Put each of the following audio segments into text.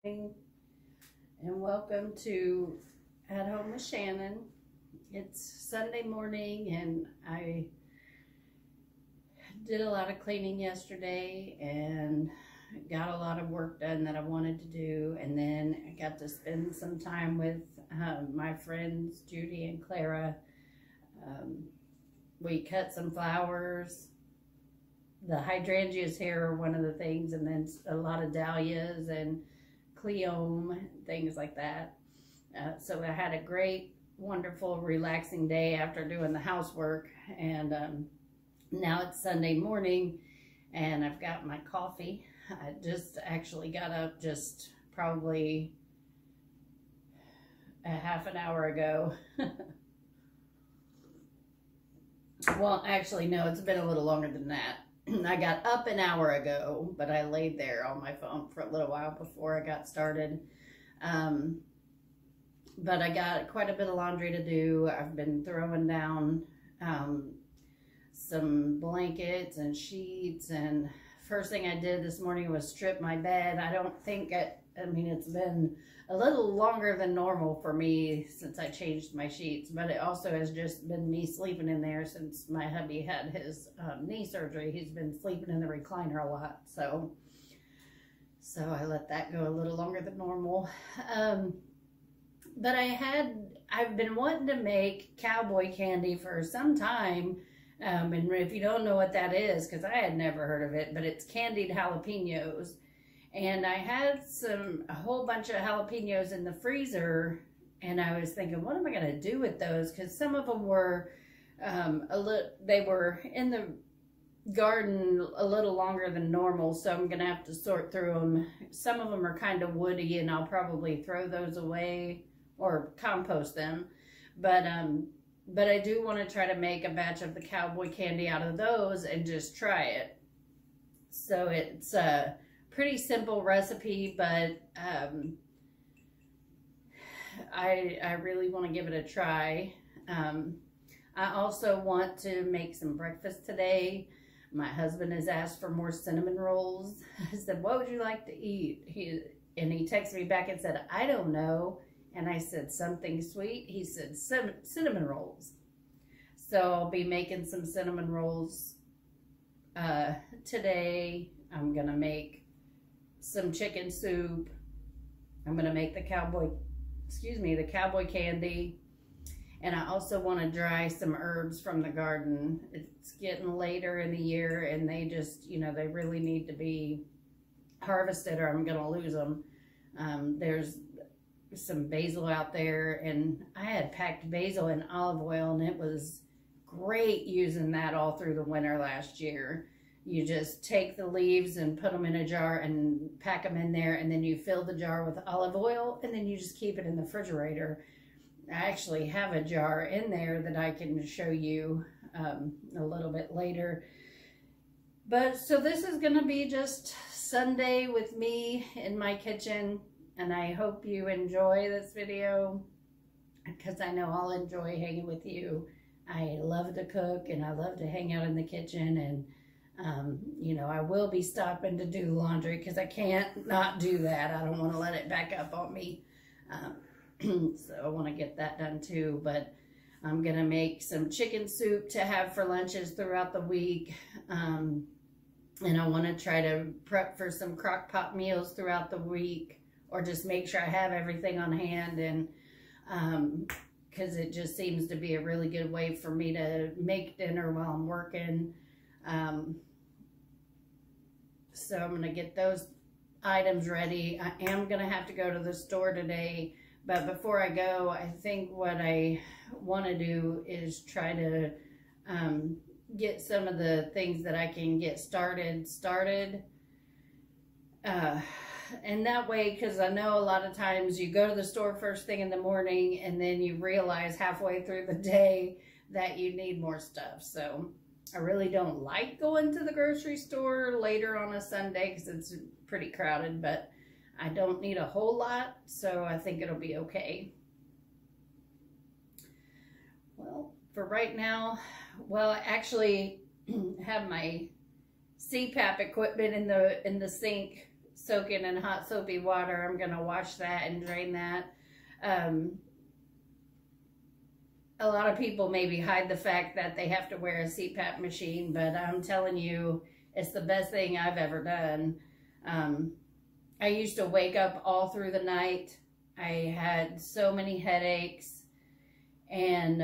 And welcome to At Home with Shannon. It's Sunday morning and I did a lot of cleaning yesterday and got a lot of work done that I wanted to do, and then I got to spend some time with my friends Judy and Clara. We cut some flowers. The hydrangeas here are one of the things, and then a lot of dahlias and cleome, things like that. So I had a great, wonderful, relaxing day after doing the housework, and now it's Sunday morning and I've got my coffee. I just actually got up just probably a half an hour ago. Well, actually, no, it's been a little longer than that. I got up an hour ago, but I laid there on my phone for a little while before I got started. But I got quite a bit of laundry to do. I've been throwing down some blankets and sheets, and first thing I did this morning was strip my bed. I don't think I mean, it's been a little longer than normal for me since I changed my sheets, but it also has just been me sleeping in there since my hubby had his knee surgery. He's been sleeping in the recliner a lot, so I let that go a little longer than normal. But I've been wanting to make cowboy candy for some time. And if you don't know what that is, because I had never heard of it, but it's candied jalapenos. And I had a whole bunch of jalapenos in the freezer, and I was thinking, what am I going to do with those? Because some of them were they were in the garden a little longer than normal, so I'm going to have to sort through them. Some of them are kind of woody, and I'll probably throw those away or compost them. But I do want to try to make a batch of the cowboy candy out of those and just try it. So it's a pretty simple recipe, but I really want to give it a try. I also want to make some breakfast today. My husband has asked for more cinnamon rolls. I said, what would you like to eat? He texted me back and said, I don't know. And I said, something sweet. He said, cinnamon rolls. So I'll be making some cinnamon rolls today. I'm going to make some chicken soup. I'm going to make the cowboy candy. And I also want to dry some herbs from the garden. It's getting later in the year, and they just, they really need to be harvested or I'm going to lose them. There's some basil out there, and I had packed basil in olive oil, and it was great using that all through the winter last year. You just take the leaves and put them in a jar and pack them in there, and then you fill the jar with olive oil, and then you just keep it in the refrigerator. I actually have a jar in there that I can show you a little bit later. But so this is going to be just Sunday with me in my kitchen, and I hope you enjoy this video because I know I'll enjoy hanging with you. I love to cook and I love to hang out in the kitchen, and I will be stopping to do laundry because I can't not do that. I don't want to let it back up on me. So I want to get that done too, but I'm going to make some chicken soup to have for lunches throughout the week. And I want to try to prep for some crock pot meals throughout the week, or just make sure I have everything on hand, and because it just seems to be a really good way for me to make dinner while I'm working. So I'm going to get those items ready. I am going to have to go to the store today, but before I go, I think what I want to do is try to get some of the things that I can get started. And that way, because I know a lot of times you go to the store first thing in the morning and then you realize halfway through the day that you need more stuff. So I really don't like going to the grocery store later on a Sunday because it's pretty crowded, but I don't need a whole lot, so I think it'll be okay. Well, for right now, well, I actually have my CPAP equipment in the sink soaking in hot soapy water. I'm going to wash that and drain that. A lot of people maybe hide the fact that they have to wear a CPAP machine, but I'm telling you, it's the best thing I've ever done. I used to wake up all through the night. I had so many headaches, and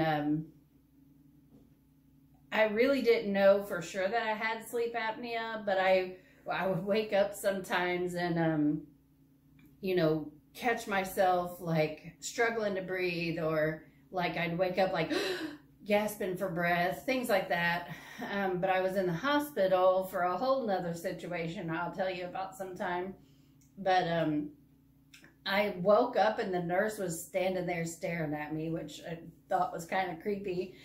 I really didn't know for sure that I had sleep apnea, but I would wake up sometimes and, you know, catch myself like struggling to breathe, or like I'd wake up like gasping for breath, things like that. But I was in the hospital for a whole nother situation I'll tell you about sometime. But I woke up and the nurse was standing there staring at me, which I thought was kind of creepy.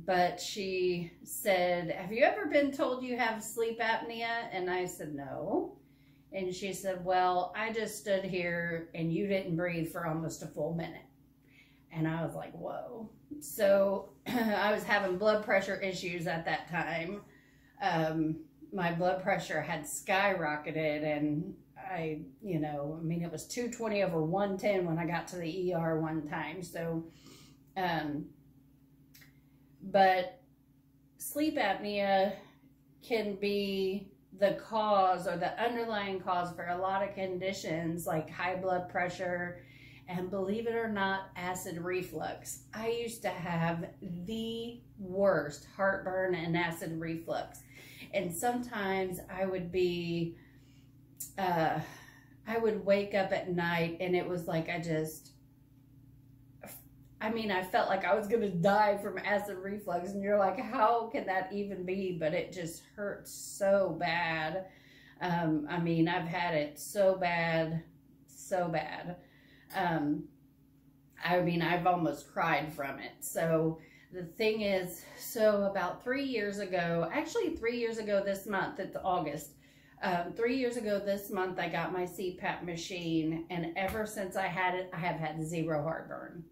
But she said, "Have you ever been told you have sleep apnea?" And I said, "No." And she said, "Well, I just stood here and you didn't breathe for almost a full minute." And I was like, whoa. So I was having blood pressure issues at that time. My blood pressure had skyrocketed, and I mean, it was 220 over 110 when I got to the ER one time. So, but sleep apnea can be the cause or the underlying cause for a lot of conditions like high blood pressure, and believe it or not, acid reflux. I used to have the worst heartburn and acid reflux. And sometimes I would be, I would wake up at night and it was like I felt like I was going to die from acid reflux. And you're like, how can that even be? But it just hurts so bad. I mean, I've had it so bad, so bad. I mean, I've almost cried from it. So the thing is, so about 3 years ago, actually 3 years ago this month, it's August, 3 years ago this month, I got my CPAP machine, and ever since I had it, I have had zero heartburn.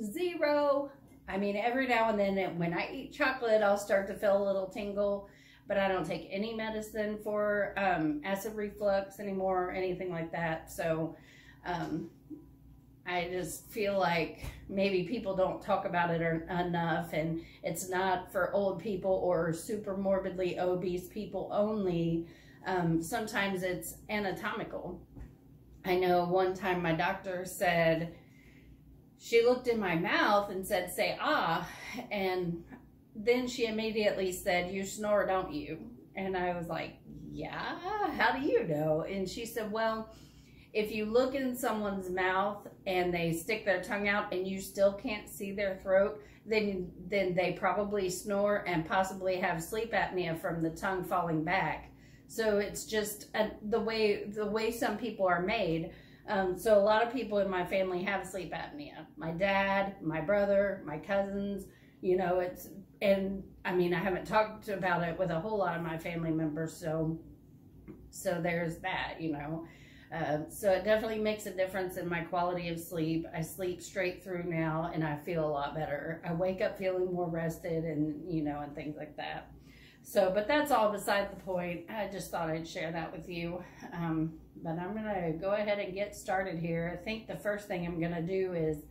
Zero. I mean, every now and then when I eat chocolate, I'll start to feel a little tingle, but I don't take any medicine for acid reflux anymore or anything like that. So, I just feel like maybe people don't talk about it enough, and it's not for old people or super morbidly obese people only. Sometimes it's anatomical. I know one time my doctor said, she looked in my mouth and said, "Say ah," and then she immediately said, "You snore, don't you?" And I was like, "Yeah, how do you know?" And she said, "Well, if you look in someone's mouth and they stick their tongue out and you still can't see their throat, then they probably snore and possibly have sleep apnea from the tongue falling back." So it's just the way some people are made. So a lot of people in my family have sleep apnea. My dad, my brother, my cousins, you know, and I mean, I haven't talked about it with a whole lot of my family members. So there's that, you know. So it definitely makes a difference in my quality of sleep. I sleep straight through now, and I feel a lot better. I wake up feeling more rested, and you know, and things like that. So, but that's all beside the point. I just thought I'd share that with you. But I'm gonna go ahead and get started here. I think the first thing I'm gonna do is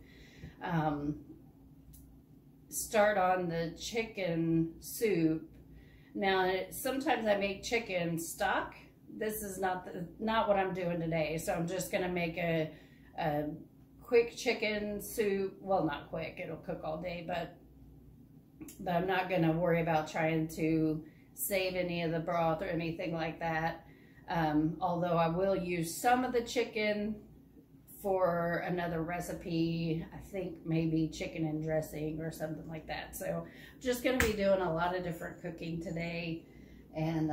start on the chicken soup. Now, sometimes I make chicken stock. This is not what I'm doing today. So I'm just gonna make a quick chicken soup. Well, not quick, it'll cook all day, but I'm not gonna worry about trying to save any of the broth or anything like that. Although I will use some of the chicken for another recipe. I think maybe chicken and dressing or something like that. So I'm just gonna be doing a lot of different cooking today, and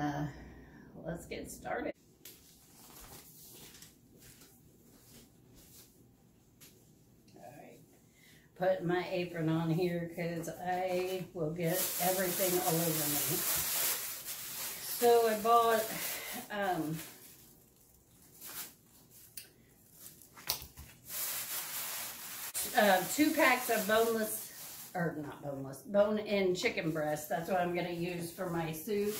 let's get started. All right, put my apron on here because I will get everything all over me. So I bought 2 packs of bone-in chicken breast. That's what I'm going to use for my soup.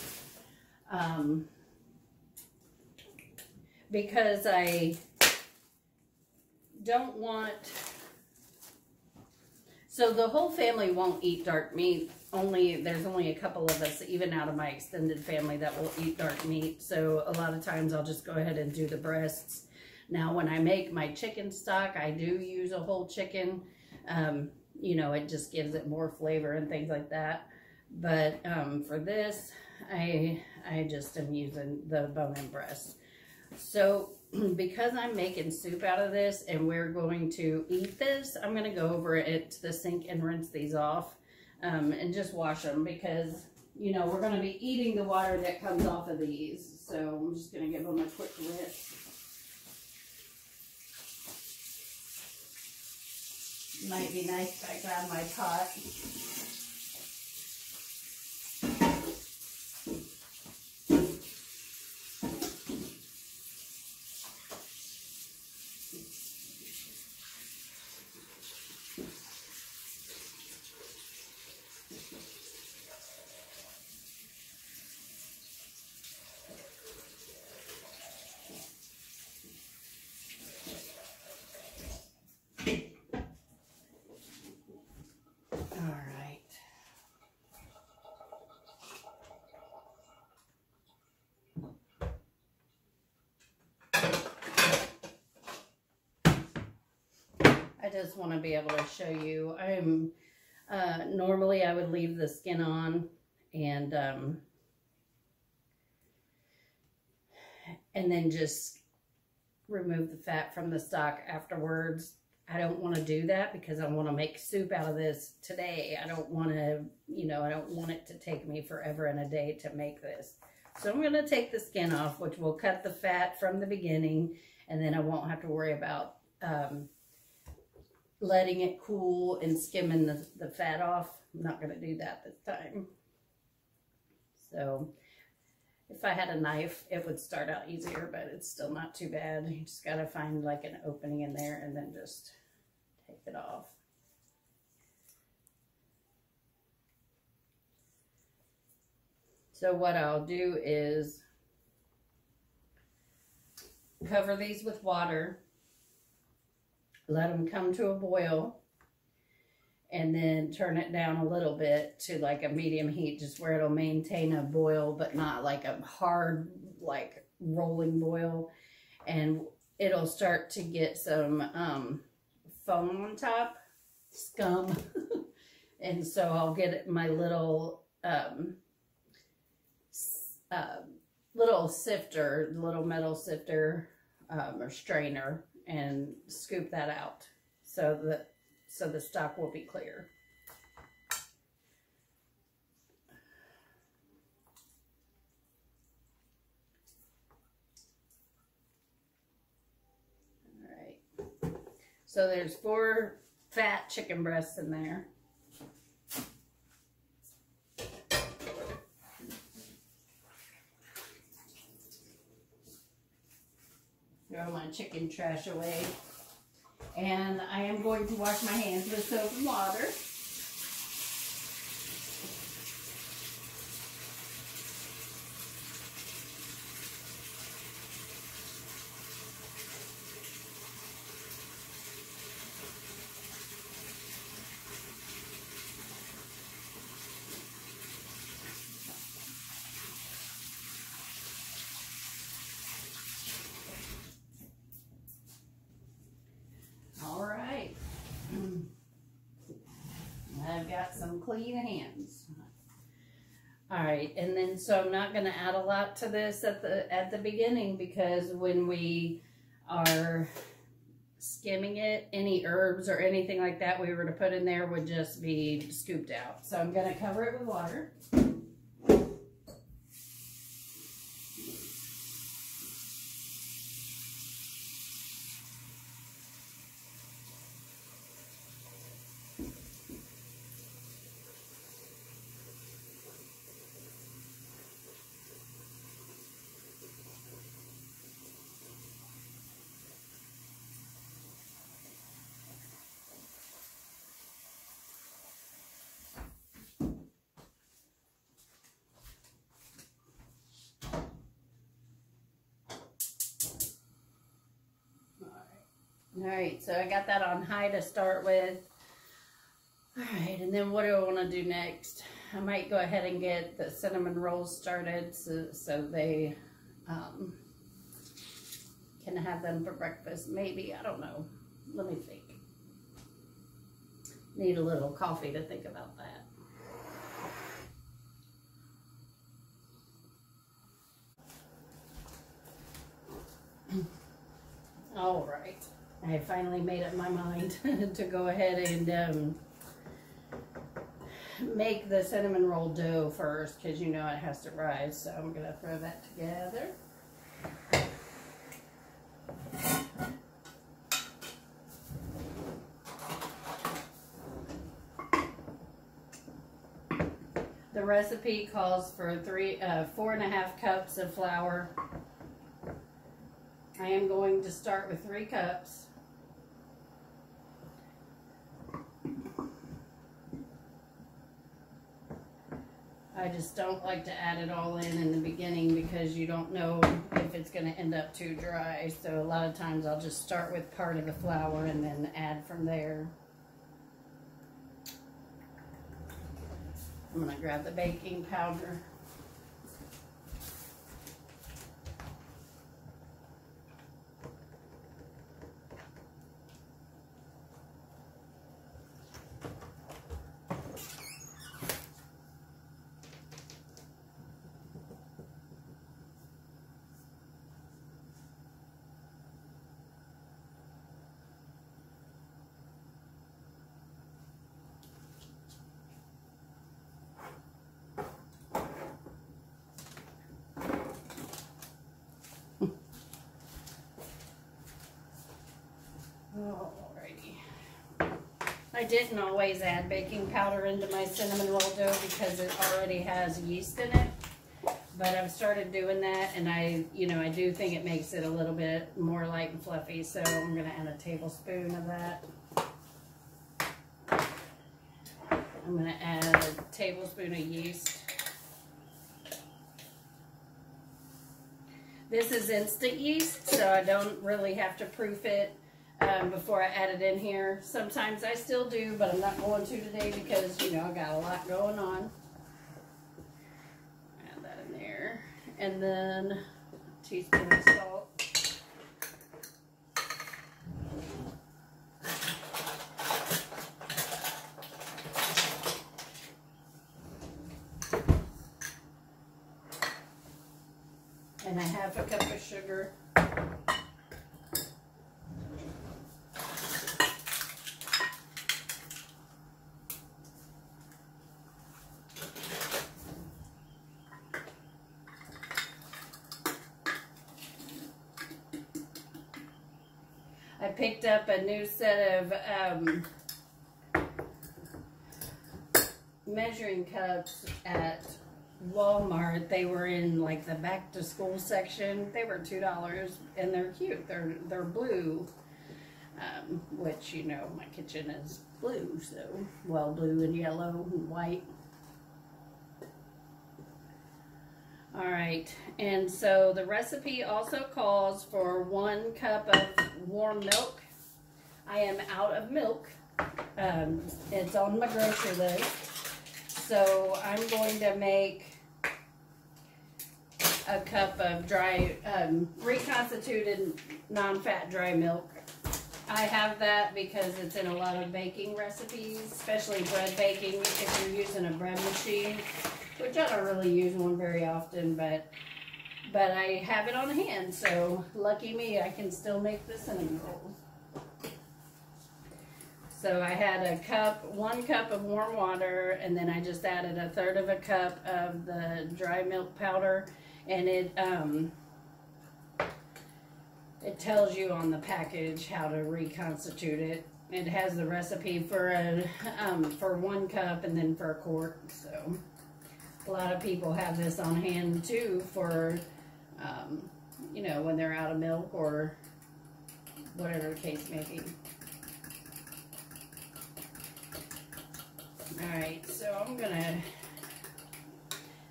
because I don't want, so the whole family won't eat dark meat. There's only a couple of us, even out of my extended family, that will eat dark meat. So a lot of times I'll just go ahead and do the breasts. Now, when I make my chicken stock, I do use a whole chicken. You know, it just gives it more flavor and things like that. But for this, I just am using the bone-in breast. So because I'm making soup out of this and we're going to eat this, I'm going to go over it to the sink and rinse these off and just wash them, because, you know, we're going to be eating the water that comes off of these. So I'm just going to give them a quick rinse. Might be nice if I grab my pot. I just want to be able to show you. Normally I would leave the skin on and then just remove the fat from the stock afterwards. I don't want to do that because I want to make soup out of this today. I don't want to, you know, I don't want it to take me forever and a day to make this. So I'm going to take the skin off, which will cut the fat from the beginning, and then I won't have to worry about letting it cool and skimming the fat off. I'm not going to do that this time. So if I had a knife, it would start out easier, but it's still not too bad. You just got to find like an opening in there and then just take it off. So what I'll do is cover these with water, let them come to a boil, and then turn it down a little bit to like a medium heat, just where it'll maintain a boil, but not like a hard, like rolling boil. And it'll start to get some foam on top, scum. And so I'll get my little little sifter, little metal sifter or strainer, and scoop that out so the stock will be clear. All right. So there's 4 fat chicken breasts in there. Throw my chicken trash away. And I am going to wash my hands with soap and water. I've got some clean hands. All right, and then so I'm not going to add a lot to this at the beginning, because when we are skimming it, any herbs or anything like that we were to put in there would just be scooped out. So I'm going to cover it with water. Alright, so I got that on high to start with. Alright, and then what do I want to do next? I might go ahead and get the cinnamon rolls started so they can have them for breakfast. Maybe, I don't know. Let me think. Need a little coffee to think about that. All right, I finally made up my mind to go ahead and make the cinnamon roll dough first, because you know it has to rise. So I'm gonna throw that together. The recipe calls for 4.5 cups of flour. I am going to start with 3 cups. I just don't like to add it all in the beginning because you don't know if it's going to end up too dry. So a lot of times I'll just start with part of the flour and then add from there. I'm going to grab the baking powder. Alrighty. I didn't always add baking powder into my cinnamon roll dough because it already has yeast in it. But I've started doing that, and I do think it makes it a little bit more light and fluffy. So I'm going to add a tablespoon of that. I'm going to add a tablespoon of yeast. This is instant yeast, so I don't really have to proof it before I add it in here. Sometimes I still do, but I'm not going to today because, I got a lot going on. Add that in there. And then a teaspoon of salt. And a half a cup of sugar. I picked up a new set of measuring cups at Walmart. They were in like the back to school section. They were $2 and they're cute. They're blue, which my kitchen is blue, so blue and yellow and white. All right, and so the recipe also calls for 1 cup of warm milk. I am out of milk. It's on my grocery list. So I'm going to make a cup of dry, reconstituted non-fat dry milk. I have that because it's in a lot of baking recipes, especially bread baking if you're using a bread machine, which I don't really use one very often, but I have it on hand, so lucky me, I can still make the cinnamon rolls. So I had 1 cup of warm water, and then I just added 1/3 of a cup of the dry milk powder, and it tells you on the package how to reconstitute it. It has the recipe for 1 cup and then for a quart. So a lot of people have this on hand too for when they're out of milk or whatever the case may be. Alright, so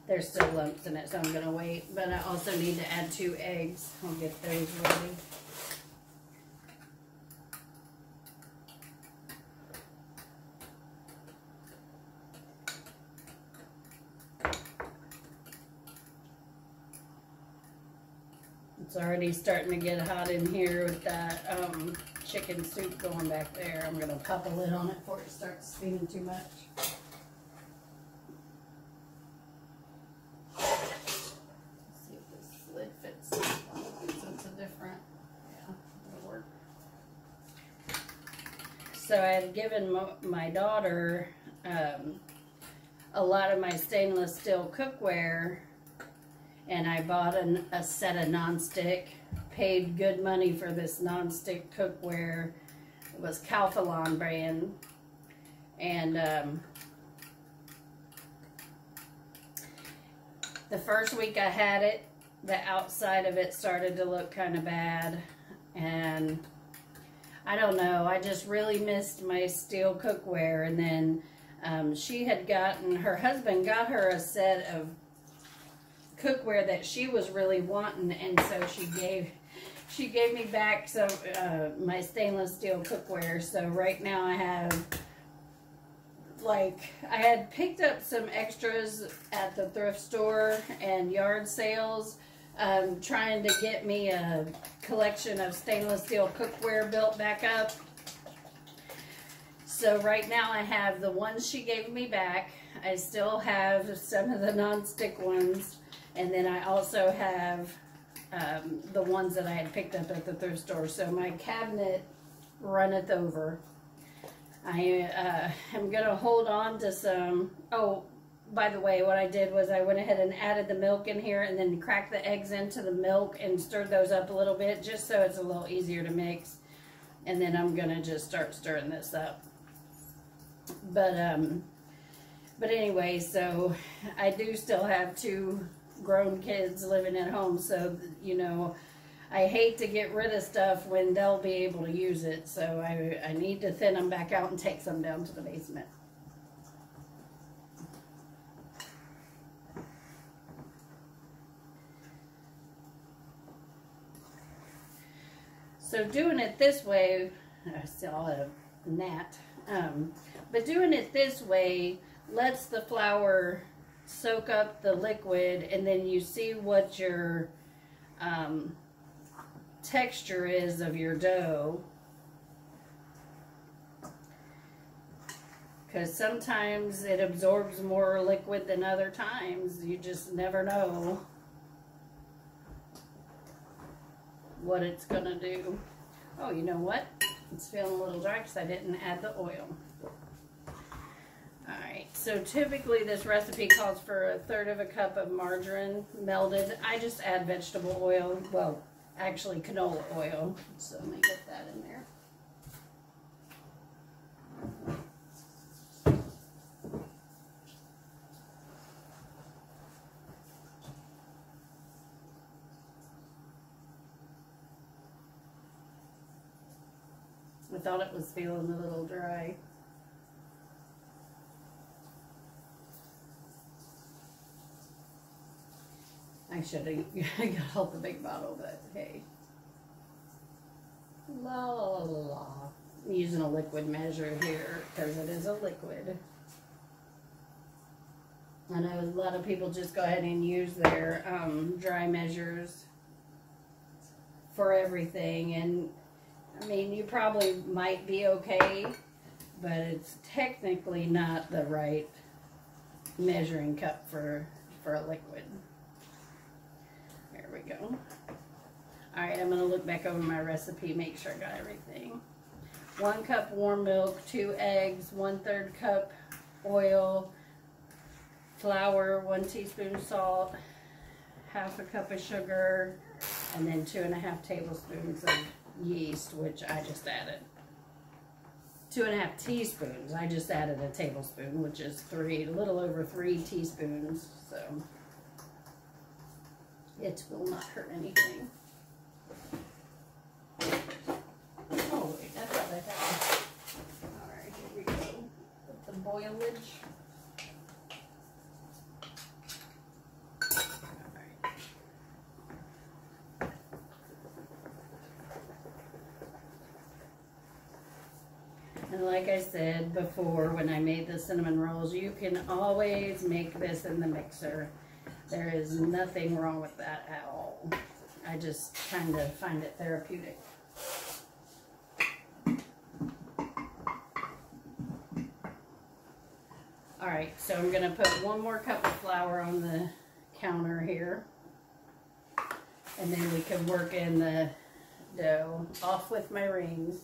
there's still lumps in it, so I'm gonna wait, but I also need to add 2 eggs. I'll get those ready. It's already starting to get hot in here with that chicken soup going back there. I'm going to pop a lid on it before it starts steaming too much. Let's see if this lid fits. So it's a different, yeah, it'll work. So I had given my daughter a lot of my stainless steel cookware, and I bought a set of nonstick. Paid good money for this nonstick cookware. It was Calphalon brand, and the first week I had it, the outside of it started to look kind of bad, and I don't know, I just really missed my steel cookware. And then she had gotten, her husband got her a set of cookware that she was really wanting, and so she gave me back some my stainless steel cookware. So right now I have, like, I had picked up some extras at the thrift store and yard sales, trying to get me a collection of stainless steel cookware built back up. So right now I have the ones she gave me back. I still have some of the non-stick ones, and then I also have the ones that I had picked up at the thrift store. So my cabinet runneth over. I am going to hold on to some. Oh, by the way, what I did was I went ahead and added the milk in here, and then cracked the eggs into the milk and stirred those up a little bit, just so it's a little easier to mix. And then I'm going to just start stirring this up. But anyway, so I do still have 2 grown kids living at home, so, you know, I hate to get rid of stuff when they'll be able to use it. So I need to thin them back out and take some down to the basement. So doing it this way, I still have a gnat, but doing it this way lets the flour soak up the liquid, and then you see what your texture is of your dough. Because sometimes it absorbs more liquid than other times. You just never know what it's gonna do. Oh, you know what? It's feeling a little dry because I didn't add the oil. Alright, so typically this recipe calls for 1/3 cup of margarine melted. I just add vegetable oil, well, actually canola oil. So let me get that in there. I thought it was feeling a little dry. I should have got out the big bottle, but hey. La la la la. I'm using a liquid measure here because it is a liquid. I know a lot of people just go ahead and use their dry measures for everything, and I mean, you probably might be okay, but it's technically not the right measuring cup for a liquid. There we go. Alright, I'm going to look back over my recipe, make sure I got everything. 1 cup warm milk, 2 eggs, 1/3 cup oil, flour, 1 teaspoon salt, 1/2 cup of sugar, and then 2.5 tablespoons of yeast, which I just added. 2.5 teaspoons. I just added a tablespoon, which is a little over 3 teaspoons. So it will not hurt anything. Oh wait, that's what I thought. All right, here we go. With the boilage. And like I said before, when I made the cinnamon rolls, you can always make this in the mixer. There is nothing wrong with that at all. I just kind of find it therapeutic. All right, so I'm gonna put 1 more cup of flour on the counter here. And then we can work in the dough. Off with my rings.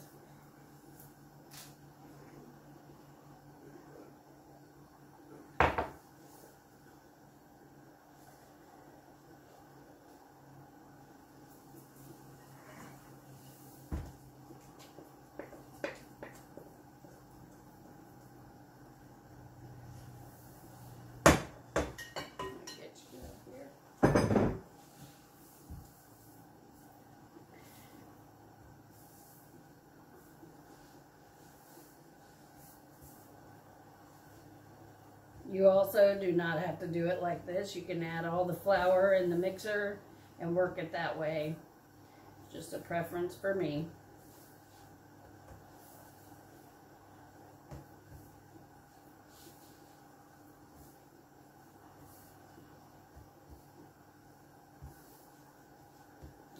You also do not have to do it like this. You can add all the flour in the mixer and work it that way. Just a preference for me.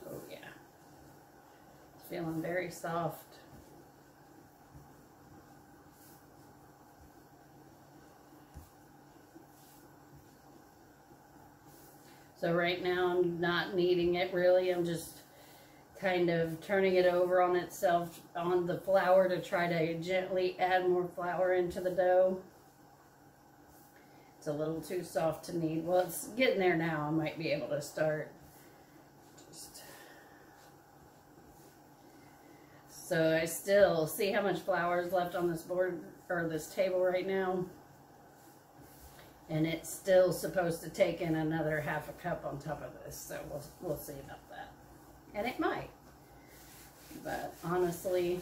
Oh yeah. It's feeling very soft. So right now I'm not kneading it really. I'm just kind of turning it over on itself on the flour to try to gently add more flour into the dough. It's a little too soft to knead. Well, it's getting there now. I might be able to start. So I still see how much flour is left on this board or this table right now. And it's still supposed to take in another half a cup on top of this. So we'll see about that. And it might. But honestly,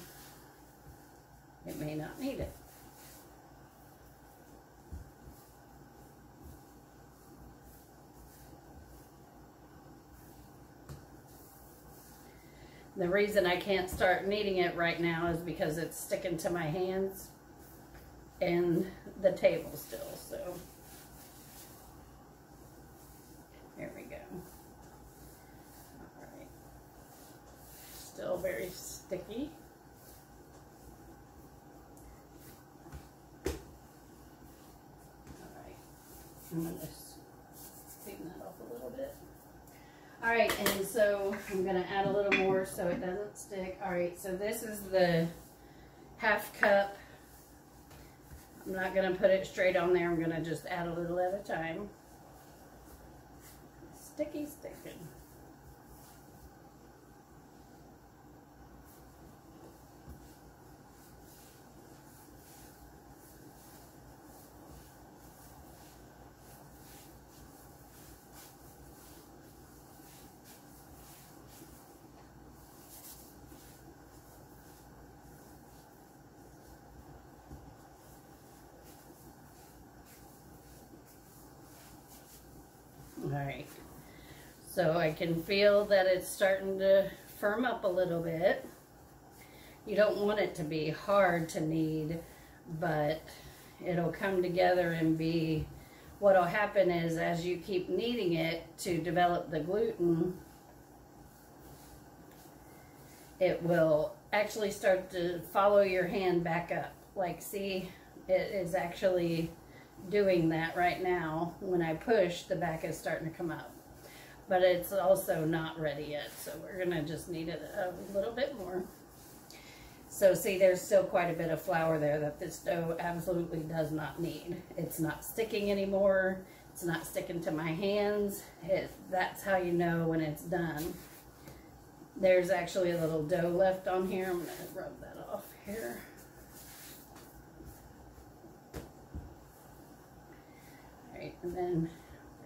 it may not need it. The reason I can't start kneading it right now is because it's sticking to my hands and the table still, so. There we go. All right. Still very sticky. All right. I'm going to clean that off a little bit. All right, and so I'm going to add a little more so it doesn't stick. All right, so this is the half cup. I'm not going to put it straight on there. I'm going to just add a little at a time. Sticky sticking. All right. So I can feel that it's starting to firm up a little bit. You don't want it to be hard to knead, but it'll come together and be, what'll happen is as you keep kneading it to develop the gluten, it will actually start to follow your hand back up. Like, see, it is actually doing that right now. When I push, the back is starting to come up. But it's also not ready yet, so we're gonna just knead it a little bit more. So see, there's still quite a bit of flour there that this dough absolutely does not need. It's not sticking anymore. It's not sticking to my hands. That's how you know when it's done. There's actually a little dough left on here. I'm gonna rub that off here. All right, and then,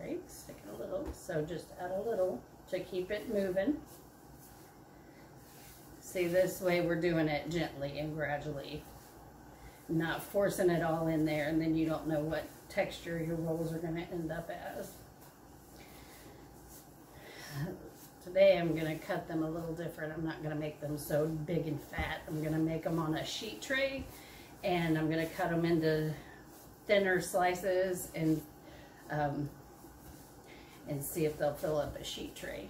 right, stick it a little. So just add a little to keep it moving. See, this way we're doing it gently and gradually, not forcing it all in there, and then you don't know what texture your rolls are going to end up as. Today I'm going to cut them a little different. I'm not going to make them so big and fat. I'm going to make them on a sheet tray, and I'm going to cut them into thinner slices and see if they'll fill up a sheet tray.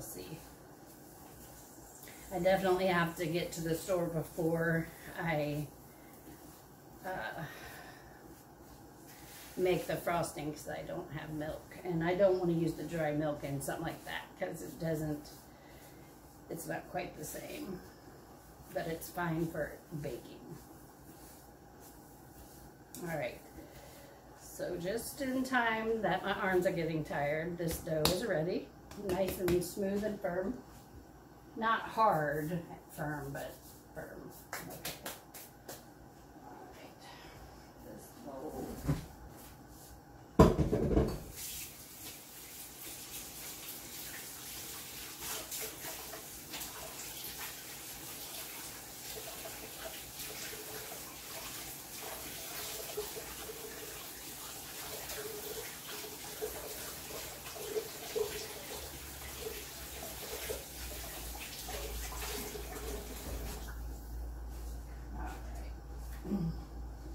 see. I definitely have to get to the store before I make the frosting because I don't have milk. And I don't want to use the dry milk in something like that because it's not quite the same. But it's fine for baking. Alright. So just in time that my arms are getting tired, this dough is ready. Nice and smooth and firm. Not hard, firm, but firm. Okay. Alright. This bowl.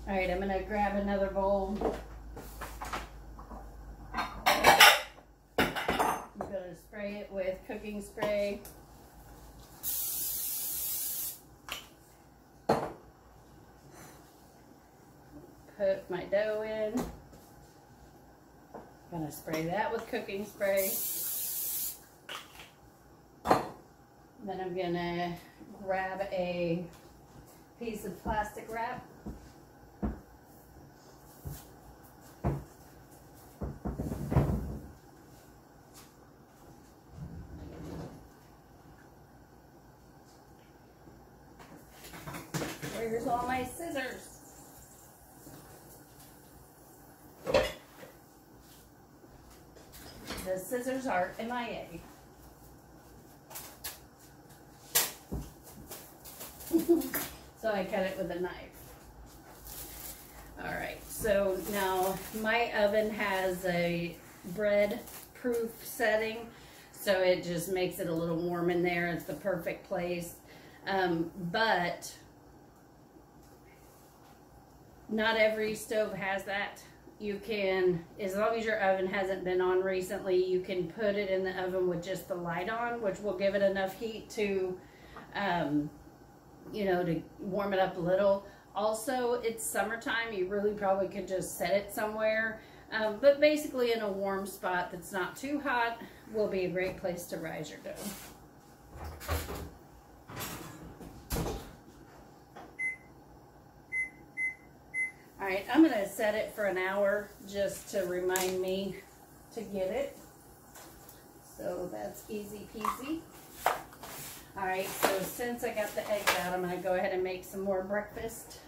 Alright, I'm going to grab another bowl. I'm going to spray it with cooking spray. Put my dough in. I'm going to spray that with cooking spray. Then I'm going to grab a piece of plastic wrap. Where's all my scissors? The scissors are MIA. So I cut it with a knife. Alright, so now my oven has a bread proof setting, so it just makes it a little warm in there. It's the perfect place. But not every stove has that. You can, as long as your oven hasn't been on recently, you can put it in the oven with just the light on, which will give it enough heat to, you know, to warm it up a little. Also, it's summertime. You really probably could just set it somewhere. But basically in a warm spot that's not too hot will be a great place to rise your dough. Alright, I'm going to set it for an hour just to remind me to get it. So that's easy peasy. Alright, so since I got the eggs out, I'm going to go ahead and make some more breakfast.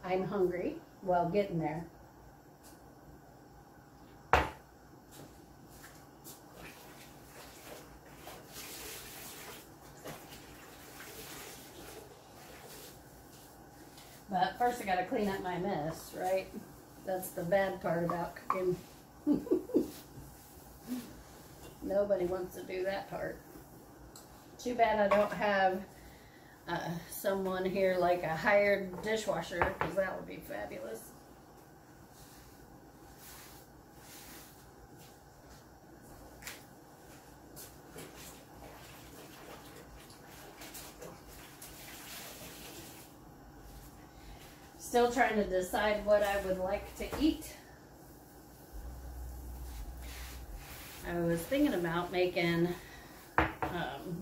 I'm hungry. Well, getting there. But first I gotta clean up my mess, right? That's the bad part about cooking. Nobody wants to do that part. Too bad I don't have someone here like a hired dishwasher, because that would be fabulous. Still trying to decide what I would like to eat. I was thinking about making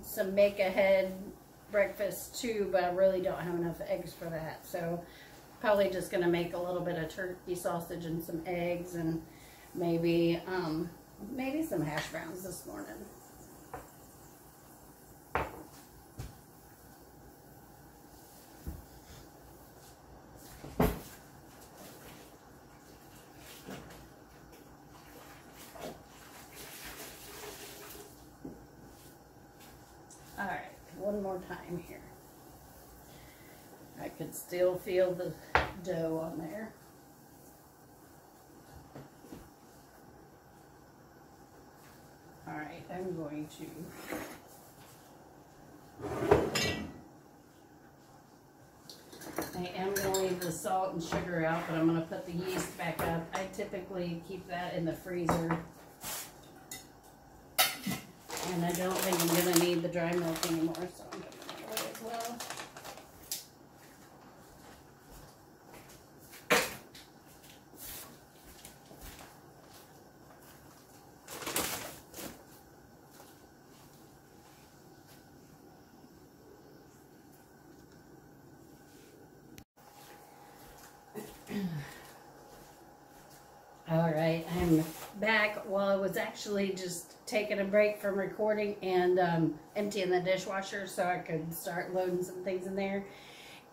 some make-ahead breakfast too, but I really don't have enough eggs for that. So probably just going to make a little bit of turkey sausage and some eggs and maybe maybe some hash browns this morning. Alright, one more time here. I could still feel the dough on there. Alright, I'm going to going to leave the salt and sugar out, but I'm going to put the yeast back up. I typically keep that in the freezer. And I don't think I'm going to need the dry milk anymore, so I'm going to put it away as well. All right, I'm back. Well, I was actually just taking a break from recording and emptying the dishwasher so I could start loading some things in there.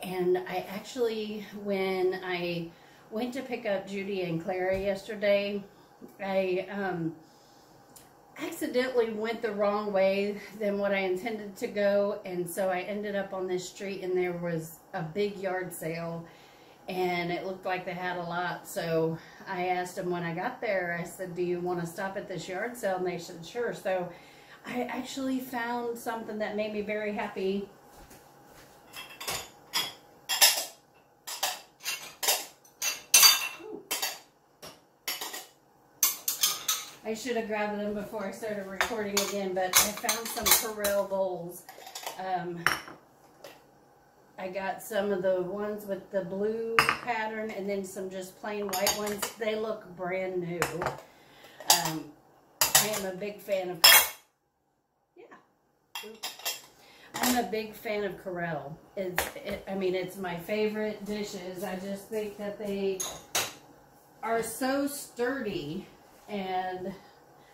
And I actually, when I went to pick up Judy and Clara yesterday, I accidentally went the wrong way than what I intended to go. And so I ended up on this street and there was a big yard sale. And it looked like they had a lot, so I asked them when I got there, I said, do you want to stop at this yard sale? And they said, sure. So I actually found something that made me very happy. Ooh. I should have grabbed them before I started recording again, but I found some Corelle bowls. I got some of the ones with the blue pattern and then some just plain white ones. They look brand new. I am a big fan of, I'm a big fan of Corelle. I mean, it's my favorite dishes. I just think that they are so sturdy. And,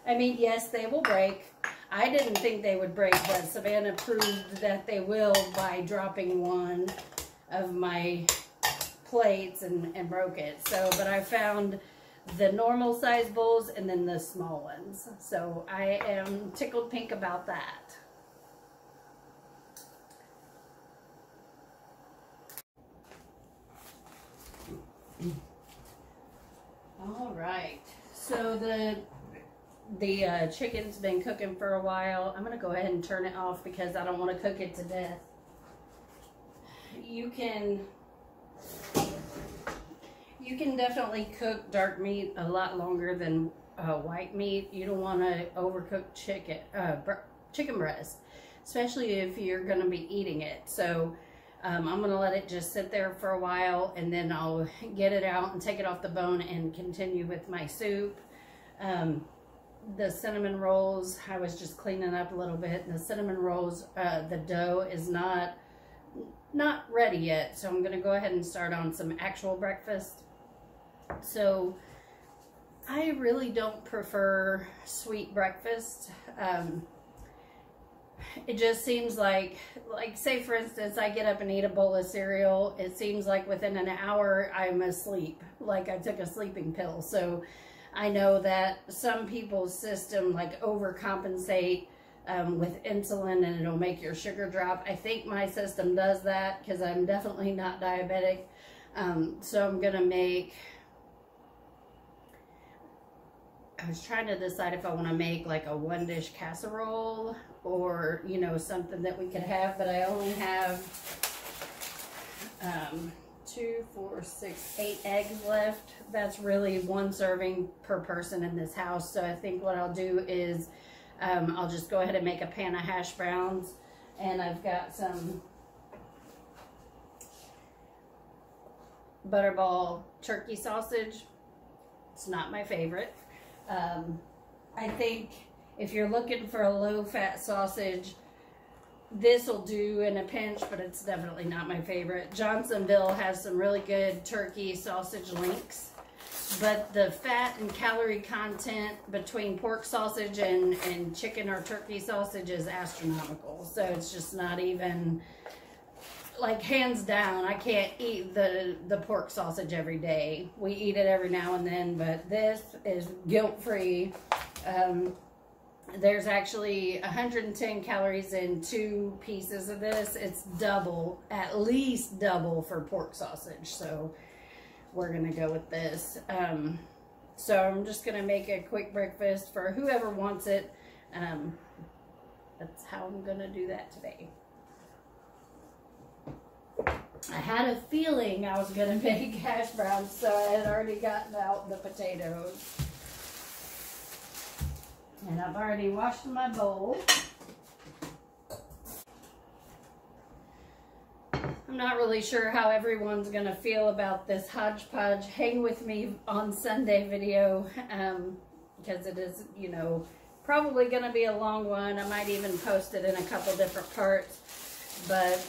I mean, yes, they will break. I didn't think they would break, but Savannah proved that they will by dropping one of my plates and broke it. So, but I found the normal size bowls and then the small ones. So I am tickled pink about that. All right. So the chicken's been cooking for a while. I'm going to go ahead and turn it off because I don't want to cook it to death. You can definitely cook dark meat a lot longer than white meat. You don't want to overcook chicken breast, especially if you're going to be eating it. So I'm going to let it just sit there for a while, and then I'll get it out and take it off the bone and continue with my soup. The cinnamon rolls, I was just cleaning up a little bit. The cinnamon rolls, the dough is not ready yet, so I'm going to go ahead and start on some actual breakfast. So I really don't prefer sweet breakfast. It just seems like say for instance, I get up and eat a bowl of cereal. It seems like within an hour I'm asleep, like I took a sleeping pill. So I know that some people's system like overcompensate with insulin and it'll make your sugar drop. I think my system does that because I'm definitely not diabetic. So I'm gonna make, I was trying to decide if I want to make like a 1-dish casserole or, you know, something that we could have, but I only have 2, 4, 6, 8 eggs left. That's really 1 serving per person in this house. So I think what I'll do is I'll just go ahead and make a pan of hash browns, and I've got some butterball turkey sausage. It's not my favorite. I think if you're looking for a low-fat sausage, this will do in a pinch, but it's definitely not my favorite. Johnsonville has some really good turkey sausage links, but the fat and calorie content between pork sausage and chicken or turkey sausage is astronomical. So it's just not even, like, hands down, I can't eat the pork sausage every day. We eat it every now and then, but this is guilt-free. There's actually 110 calories in 2 pieces of this. It's double, at least double for pork sausage. So we're going to go with this. So I'm just going to make a quick breakfast for whoever wants it. That's how I'm going to do that today. I had a feeling I was going to make hash browns, so I had already gotten out the potatoes. And I've already washed my bowl. I'm not really sure how everyone's going to feel about this hodgepodge hang with me on Sunday video, because it is, you know, probably going to be a long one. I might even post it in a couple different parts, but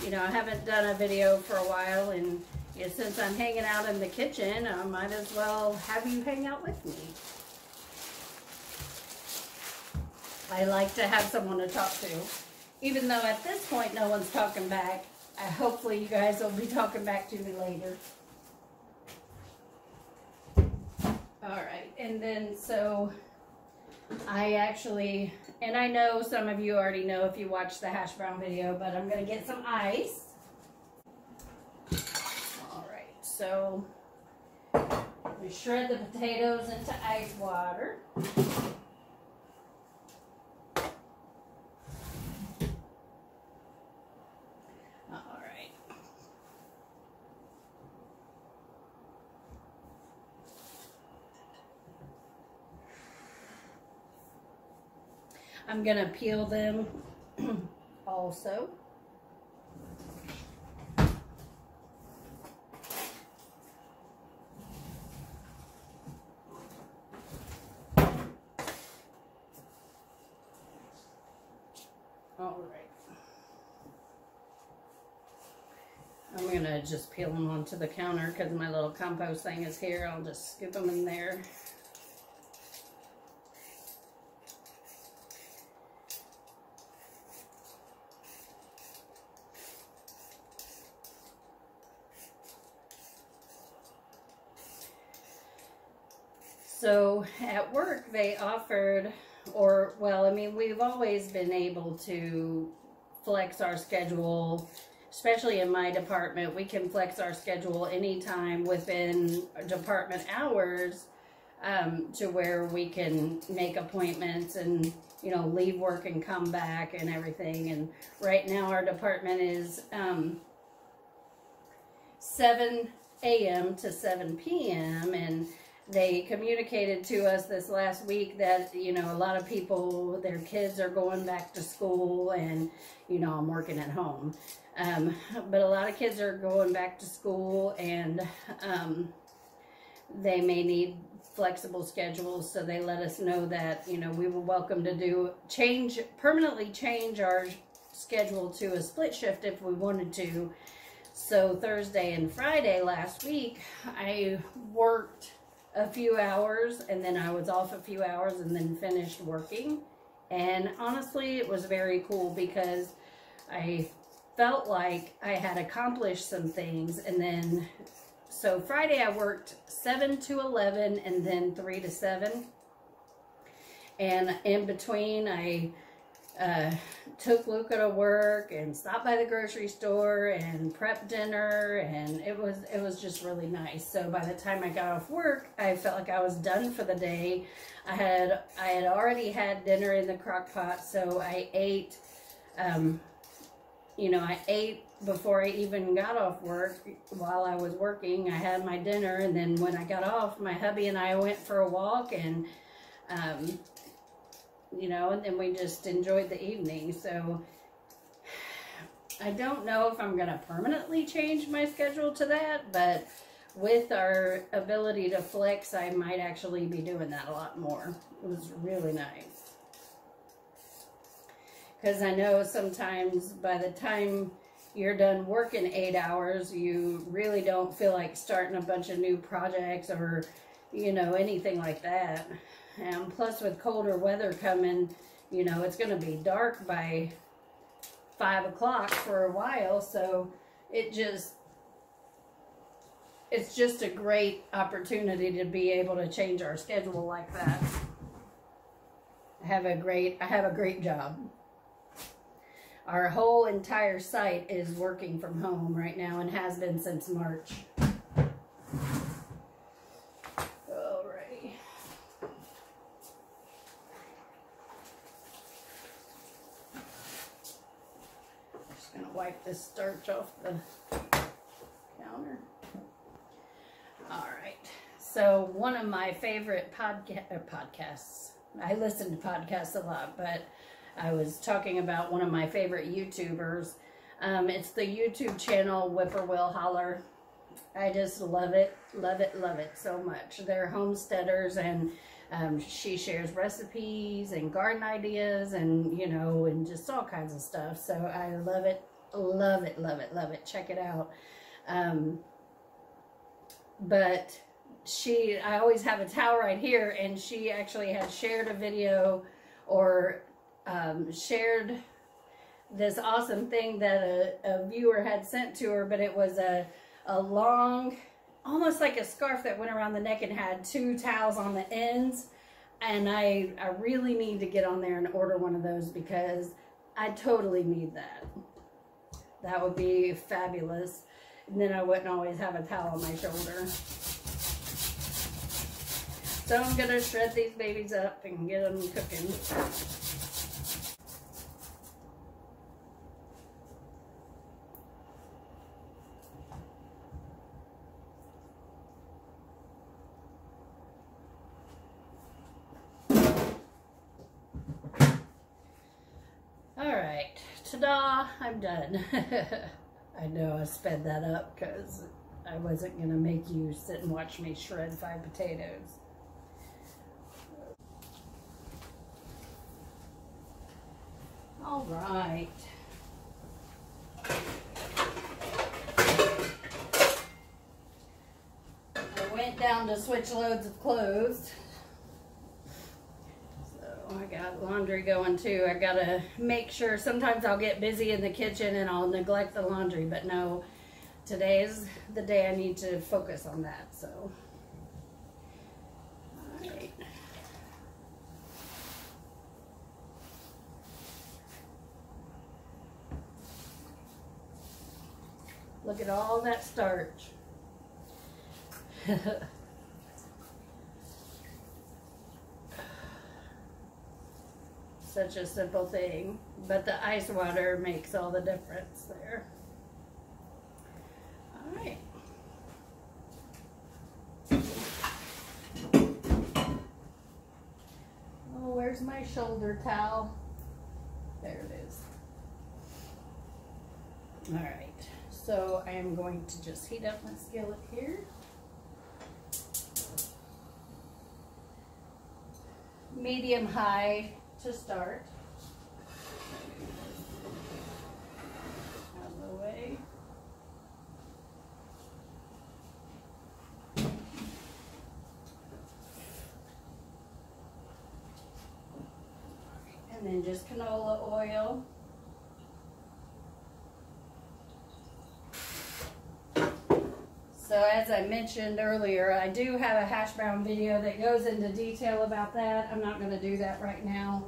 you know, I haven't done a video for a while, and you know, since I'm hanging out in the kitchen, I might as well have you hang out with me. I like to have someone to talk to, even though at this point no one's talking back. Hopefully you guys will be talking back to me later. Alright, and then so I actually, and I know some of you already know if you watched the hash brown video, but I'm going to get some ice. Alright, so we shred the potatoes into ice water. I'm going to peel them also. All right. I'm going to just peel them onto the counter because my little compost thing is here. I'll just scoop them in there. So at work they offered, or well, I mean, we've always been able to flex our schedule, especially in my department. We can flex our schedule anytime within department hours, to where we can make appointments and, you know, leave work and come back and everything. And right now our department is 7 a.m. to 7 p.m. and they communicated to us this last week that, you know, a lot of people, their kids are going back to school, and, you know, I'm working at home. But a lot of kids are going back to school, and they may need flexible schedules, so they let us know that, you know, we were welcome to permanently change our schedule to a split shift if we wanted to. So Thursday and Friday last week, I worked a few hours, and then I was off a few hours, and then finished working. And honestly, it was very cool because I felt like I had accomplished some things. And then, so Friday I worked 7 to 11 and then 3 to 7. And in between, I took Luca to work and stopped by the grocery store and prepped dinner, and it was just really nice. So by the time I got off work, I felt like I was done for the day. I had already had dinner in the crock pot, so I ate, you know, I ate before I even got off work. While I was working, I had my dinner, and then when I got off, my hubby and I went for a walk, and you know, and then we just enjoyed the evening. So I don't know if I'm going to permanently change my schedule to that, but with our ability to flex, I might actually be doing that a lot more. It was really nice. Because I know sometimes by the time you're done working 8 hours, you really don't feel like starting a bunch of new projects or, you know, anything like that. And plus with colder weather coming, you know, it's going to be dark by 5 o'clock for a while. So it's just a great opportunity to be able to change our schedule like that. I have a great job. Our whole entire site is working from home right now and has been since March. Wipe this starch off the counter. All right. So one of my favorite podcasts, I listen to podcasts a lot, but I was talking about one of my favorite YouTubers. It's the YouTube channel Whippoorwill Holler. I just love it so much. They're homesteaders, and she shares recipes and garden ideas and, you know, and just all kinds of stuff. So I love it. Check it out. But I always have a towel right here, and she actually had shared a video or shared this awesome thing that a viewer had sent to her, but it was a long, almost like a scarf that went around the neck and had 2 towels on the ends. And I really need to get on there and order one of those, because I totally need that. That would be fabulous. And then I wouldn't always have a towel on my shoulder. So I'm going to shred these babies up and get them cooking. Alright, ta-da, I'm done. I know I sped that up because I wasn't going to make you sit and watch me shred 5 potatoes. Alright. I went down to switch loads of clothes. I got laundry going too. I gotta make sure. Sometimes I'll get busy in the kitchen and I'll neglect the laundry, but no, today's the day I need to focus on that. So, all right. Look at all that starch. Such a simple thing, but the ice water makes all the difference there. All right. Oh, where's my shoulder towel? There it is. All right, so I am going to just heat up my skillet here. Medium high to start. Out of the way. And then just canola oil. So as I mentioned earlier, I do have a hash brown video that goes into detail about that. I'm not going to do that right now,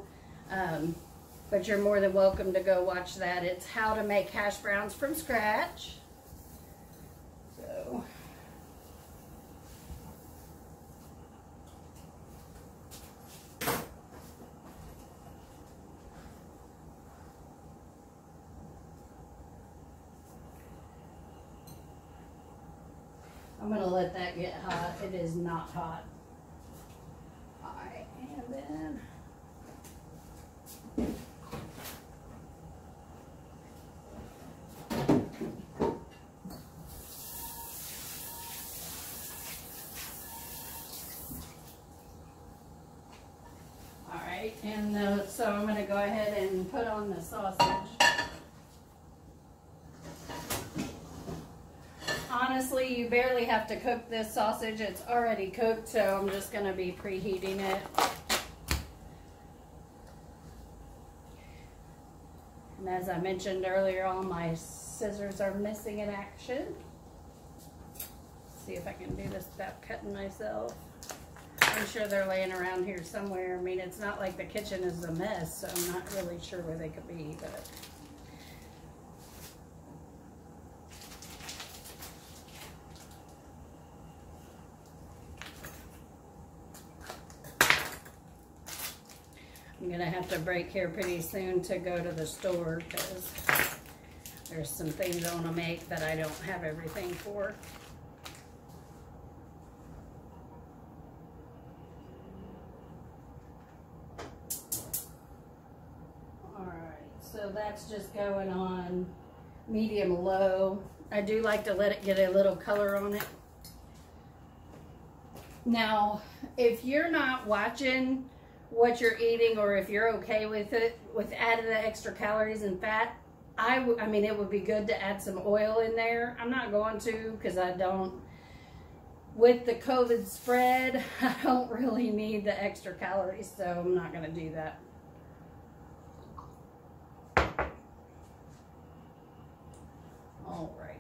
but you're more than welcome to go watch that. It's how to make hash browns from scratch. So I'm going to let that get hot. It is not hot. Alright, and then alright, and so I'm going to go ahead and put on the sausage. Honestly, you barely have to cook this sausage. It's already cooked, so I'm just going to be preheating it. And as I mentioned earlier, all my scissors are missing in action. See if I can do this without cutting myself. I'm sure they're laying around here somewhere. I mean, it's not like the kitchen is a mess, so I'm not really sure where they could be, but I'm gonna have to break here pretty soon to go to the store because there's some things I want to make that I don't have everything for. So that's just going on medium low. I do like to let it get a little color on it. Now, if you're not watching what you're eating, or if you're okay with it, with adding the extra calories and fat, I mean, it would be good to add some oil in there. I'm not going to, because I don't, with the COVID spread, I don't really need the extra calories, so I'm not going to do that. Alrighty.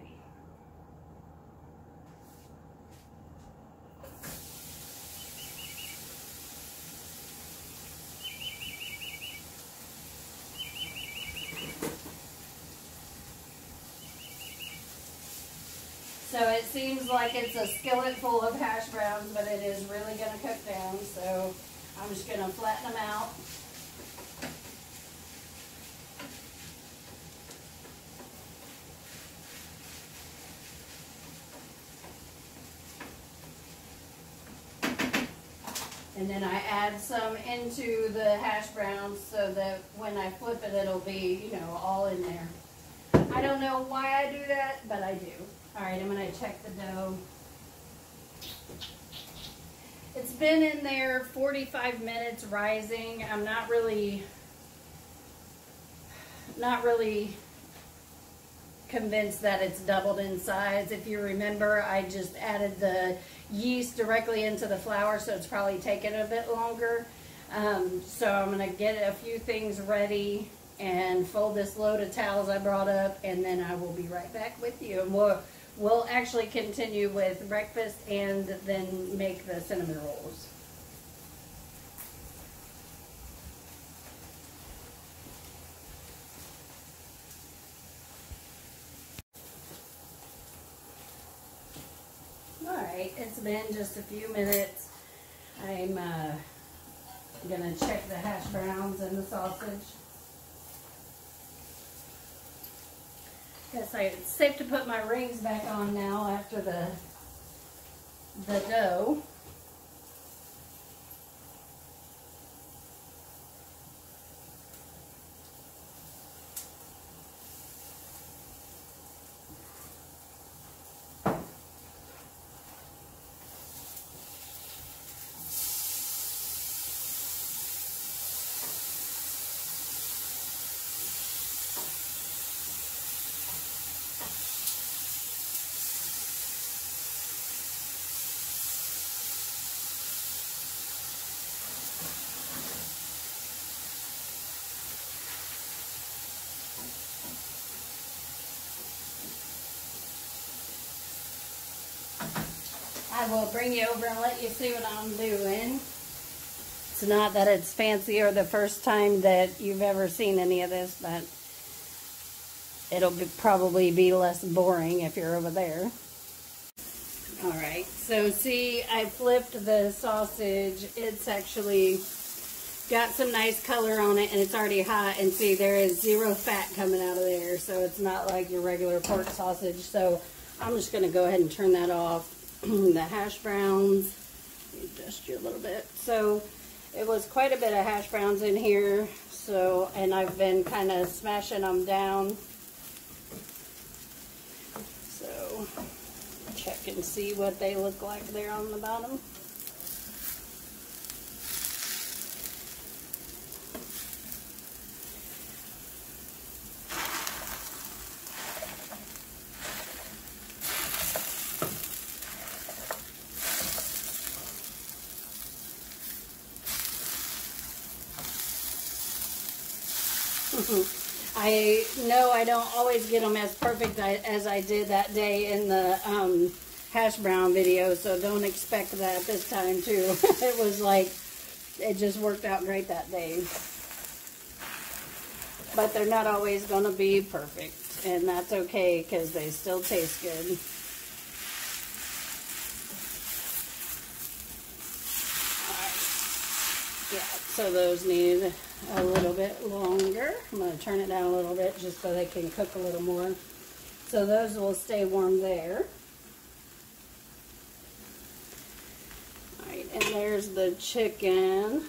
So it seems like it's a skillet full of hash browns, but it is really going to cook down. So I'm just going to flatten them out. And then I add some into the hash browns so that when I flip it, it'll be, you know, all in there. I don't know why I do that, but I do. All right, I'm going to check the dough. It's been in there 45 minutes rising. I'm not really convinced that it's doubled in size. If you remember, I just added the yeast directly into the flour, so it's probably taken a bit longer. So I'm going to get a few things ready and fold this load of towels I brought up, and then I will be right back with you. And we'll actually continue with breakfast and then make the cinnamon rolls. Alright, it's been just a few minutes. I'm gonna check the hash browns and the sausage. Guess it's safe to put my rings back on now after the dough. I will bring you over and let you see what I'm doing. It's not that it's fancy or the first time that you've ever seen any of this, but it'll probably be less boring if you're over there. Alright, so see, I flipped the sausage. It's actually got some nice color on it, and it's already hot, and see, there is zero fat coming out of there, so it's not like your regular pork sausage. So I'm just going to go ahead and turn that off. The hash browns, adjust you a little bit. So it was quite a bit of hash browns in here, so, and I've been kind of smashing them down. So check and see what they look like there on the bottom. I know I don't always get them as perfect as I did that day in the hash brown video, so don't expect that this time too. It was like, it just worked out great that day. But they're not always going to be perfect, and that's okay because they still taste good. Yeah, so those need a little bit longer. I'm going to turn it down a little bit just so they can cook a little more. So those will stay warm there. Alright, and there's the chicken.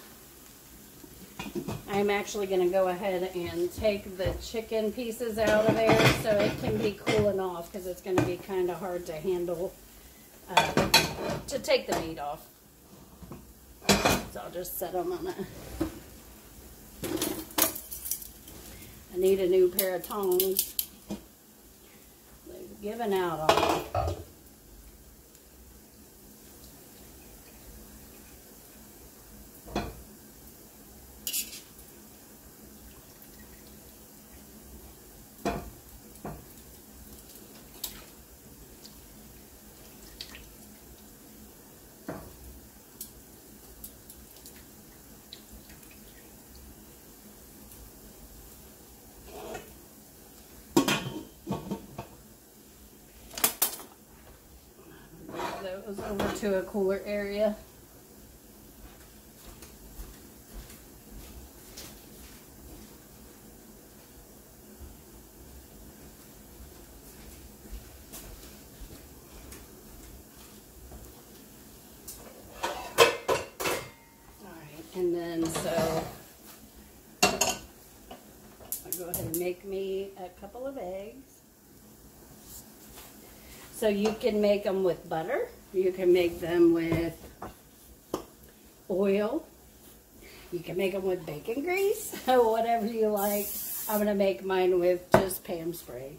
I'm actually going to go ahead and take the chicken pieces out of there so it can be cooling off, because it's going to be kind of hard to handle to take the meat off. So I'll just set them on I need a new pair of tongs. They've given out on me. Those over to a cooler area. And then so I'll go ahead and make me a couple of eggs. So you can make them with butter, you can make them with oil, you can make them with bacon grease, whatever you like. I'm going to make mine with just Pam spray.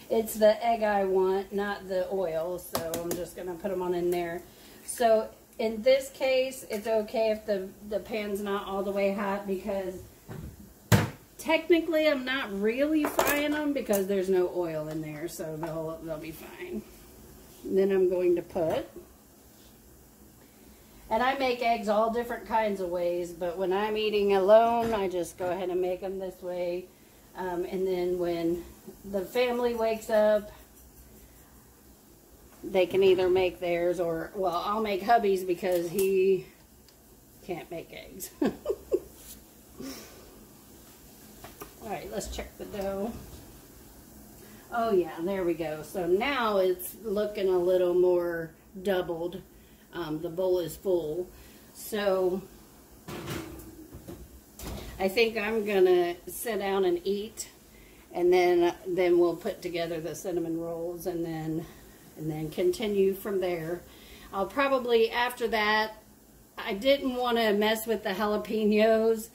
It's the egg I want, not the oil, so I'm just going to put them on in there. So in this case, it's okay if the pan's not all the way hot, because technically I'm not really frying them because there's no oil in there, so they'll be fine. And then I'm going to put, and I make eggs all different kinds of ways, but when I'm eating alone, I just go ahead and make them this way. And then when the family wakes up, they can either make theirs or, well, I'll make hubby's because he can't make eggs. Alright, let's check the dough. Oh yeah, there we go. So now it's looking a little more doubled. The bowl is full. So I think I'm gonna sit down and eat, and then we'll put together the cinnamon rolls, and then continue from there. I'll probably, after that, I didn't want to mess with the jalapenos,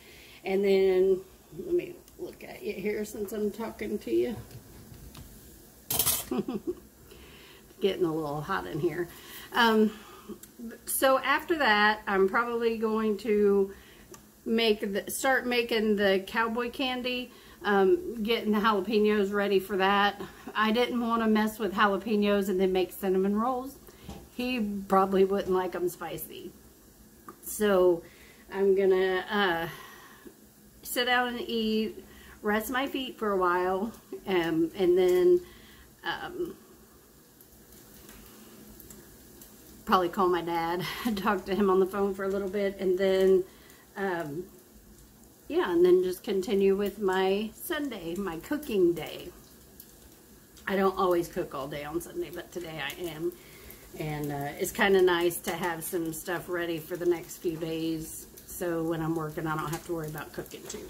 and then let me look at you here since I'm talking to you. Getting a little hot in here. So after that, I'm probably going to start making the cowboy candy, getting the jalapenos ready for that. I didn't want to mess with jalapenos and then make cinnamon rolls. He probably wouldn't like them spicy. So I'm gonna sit down and eat, rest my feet for a while, and then probably call my dad and talk to him on the phone for a little bit, and then yeah, and then just continue with my Sunday, my cooking day. I don't always cook all day on Sunday, but today I am. And it's kind of nice to have some stuff ready for the next few days, so when I'm working I don't have to worry about cooking too.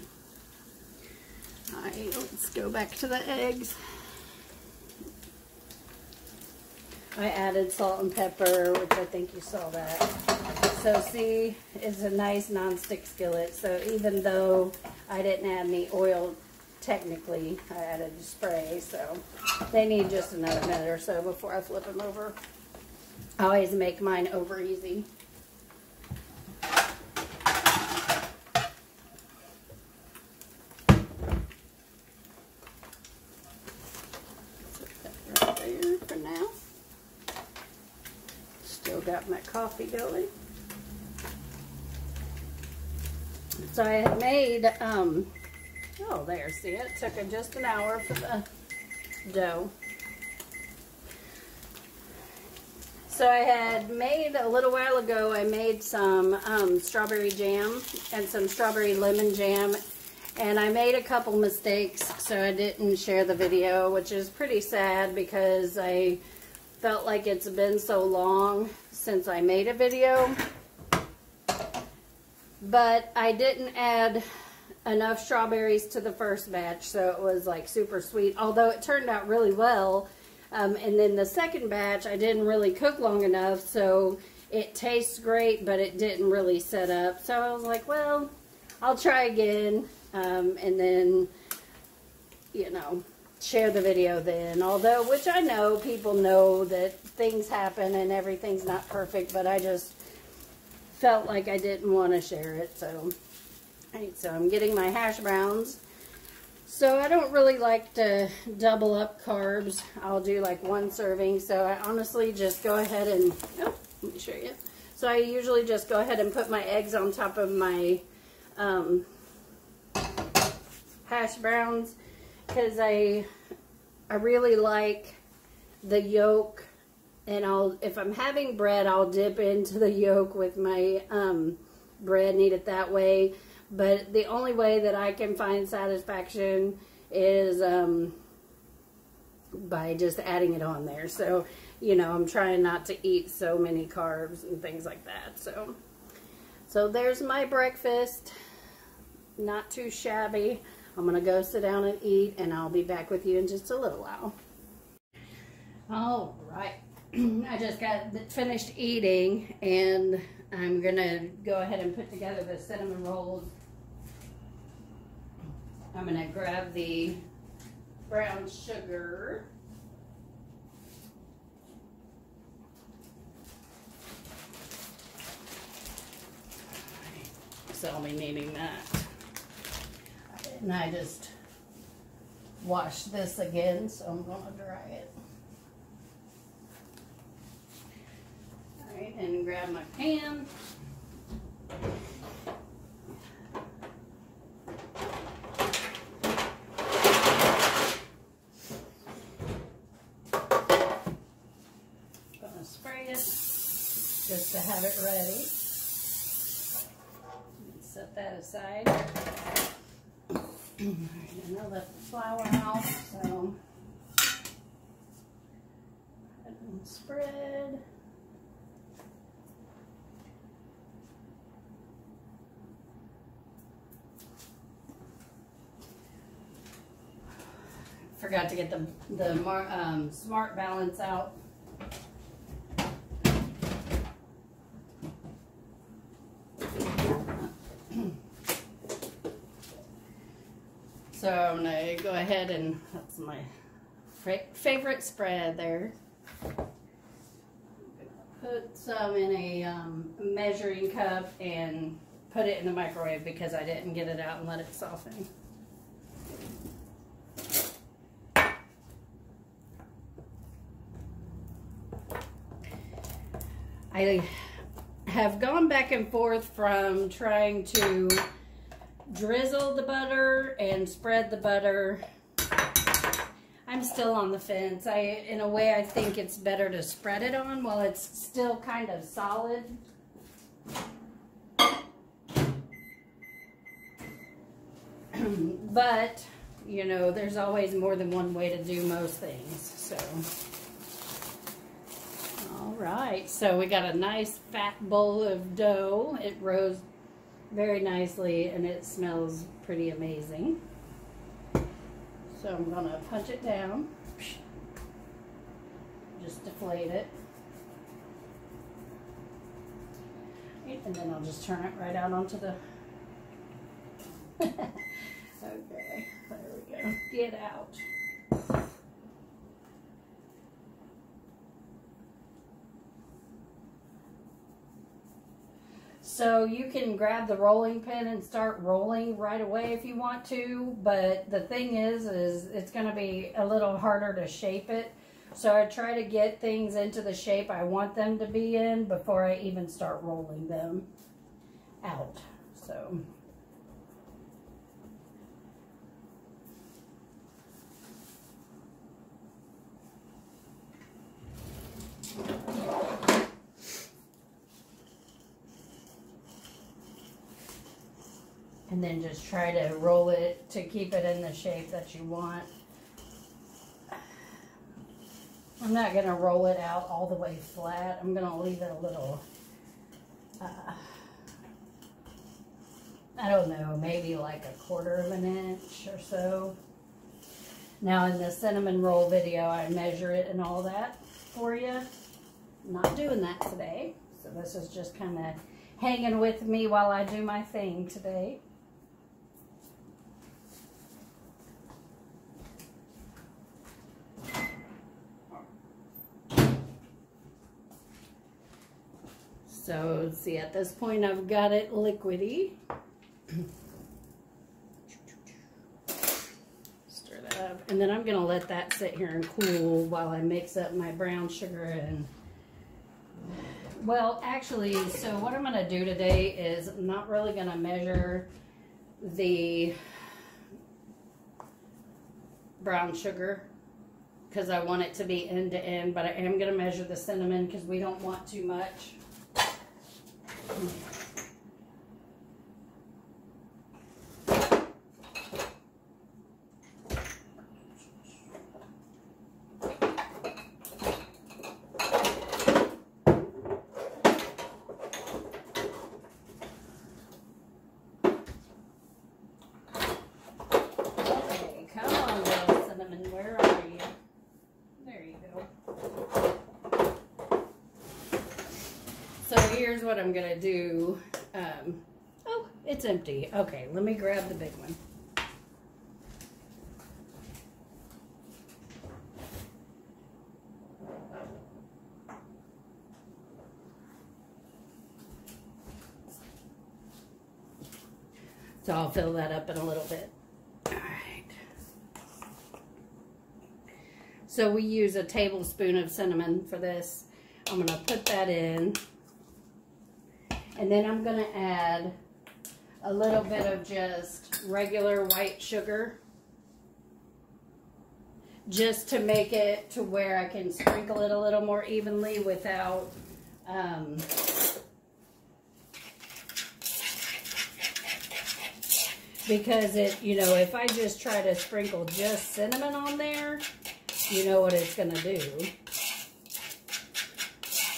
Alright, let's go back to the eggs. I added salt and pepper, which I think you saw that. So see, it's a nice non-stick skillet, so even though I didn't add any oil, technically I added spray, so they need just another minute or so before I flip them over. I always make mine over easy. Put that right there for now. Still got my coffee going. So I had made, oh there, see, it took just an hour for the dough. So I had made, a little while ago, I made some strawberry jam and some strawberry lemon jam, and I made a couple mistakes, so I didn't share the video, which is pretty sad because I felt like it's been so long since I made a video. But I didn't add enough strawberries to the first batch, so it was like super sweet, although it turned out really well. And then the second batch, I didn't really cook long enough, so it tastes great, but it didn't really set up. So I was like, well, I'll try again, and then, you know, share the video then. Although, which I know people know that things happen and everything's not perfect, but I just felt like I didn't want to share it. So, right, so I'm getting my hash browns. So I don't really like to double up carbs. I'll do like one serving. So I honestly just go ahead and, oh, let me show you. So I usually just go ahead and put my eggs on top of my hash browns, because I really like the yolk. And if I'm having bread, I'll dip into the yolk with my bread and eat it that way. But the only way that I can find satisfaction is by just adding it on there. So, you know, I'm trying not to eat so many carbs and things like that. So there's my breakfast. Not too shabby. I'm going to go sit down and eat, and I'll be back with you in just a little while. All right. I just got finished eating, and I'm going to go ahead and put together the cinnamon rolls. I'm going to grab the brown sugar. So I'll be needing that. And I just washed this again, so I'm going to dry it. Alright, and grab my pan. Gonna spray it just to have it ready. Set that aside. Alright, and I'll let the flour out, so and spread. Forgot to get the Smart Balance out. So I'm going to go ahead and, that's my favorite spread there. Put some in a measuring cup and put it in the microwave because I didn't get it out and let it soften. I have gone back and forth from trying to drizzle the butter and spread the butter. I'm still on the fence. In a way, I think it's better to spread it on while it's still kind of solid. But, you know, there's always more than one way to do most things, so. All right, so we got a nice fat bowl of dough. It rose very nicely and it smells pretty amazing. So I'm gonna punch it down, just deflate it. And then I'll just turn it right out onto the, okay, there we go, get out. So you can grab the rolling pin and start rolling right away if you want to, but the thing is it's going to be a little harder to shape it. So I try to get things into the shape I want them to be in before I even start rolling them out. So and then just try to roll it to keep it in the shape that you want. I'm not going to roll it out all the way flat. I'm going to leave it a little, I don't know, maybe like 1/4 of an inch or so. Now in the cinnamon roll video, I measure it and all that for you. I'm not doing that today. So this is just kind of hanging with me while I do my thing today. So see, at this point I've got it liquidy. Stir that up. And then I'm going to let that sit here and cool while I mix up my brown sugar and... Well, actually, so what I'm going to do today is I'm not really going to measure the brown sugar because I want it to be end to end, but I am going to measure the cinnamon because we don't want too much. Okay, come on, little cinnamon, where are you? There you go. So here's what I'm going to do. Oh, it's empty. Okay, let me grab the big one. So I'll fill that up in a little bit. All right. So we use a tablespoon of cinnamon for this. I'm going to put that in. And then I'm going to add a little bit of just regular white sugar. Just to make it to where I can sprinkle it a little more evenly without... because it, you know, if I just try to sprinkle just cinnamon on there, you know what it's going to do.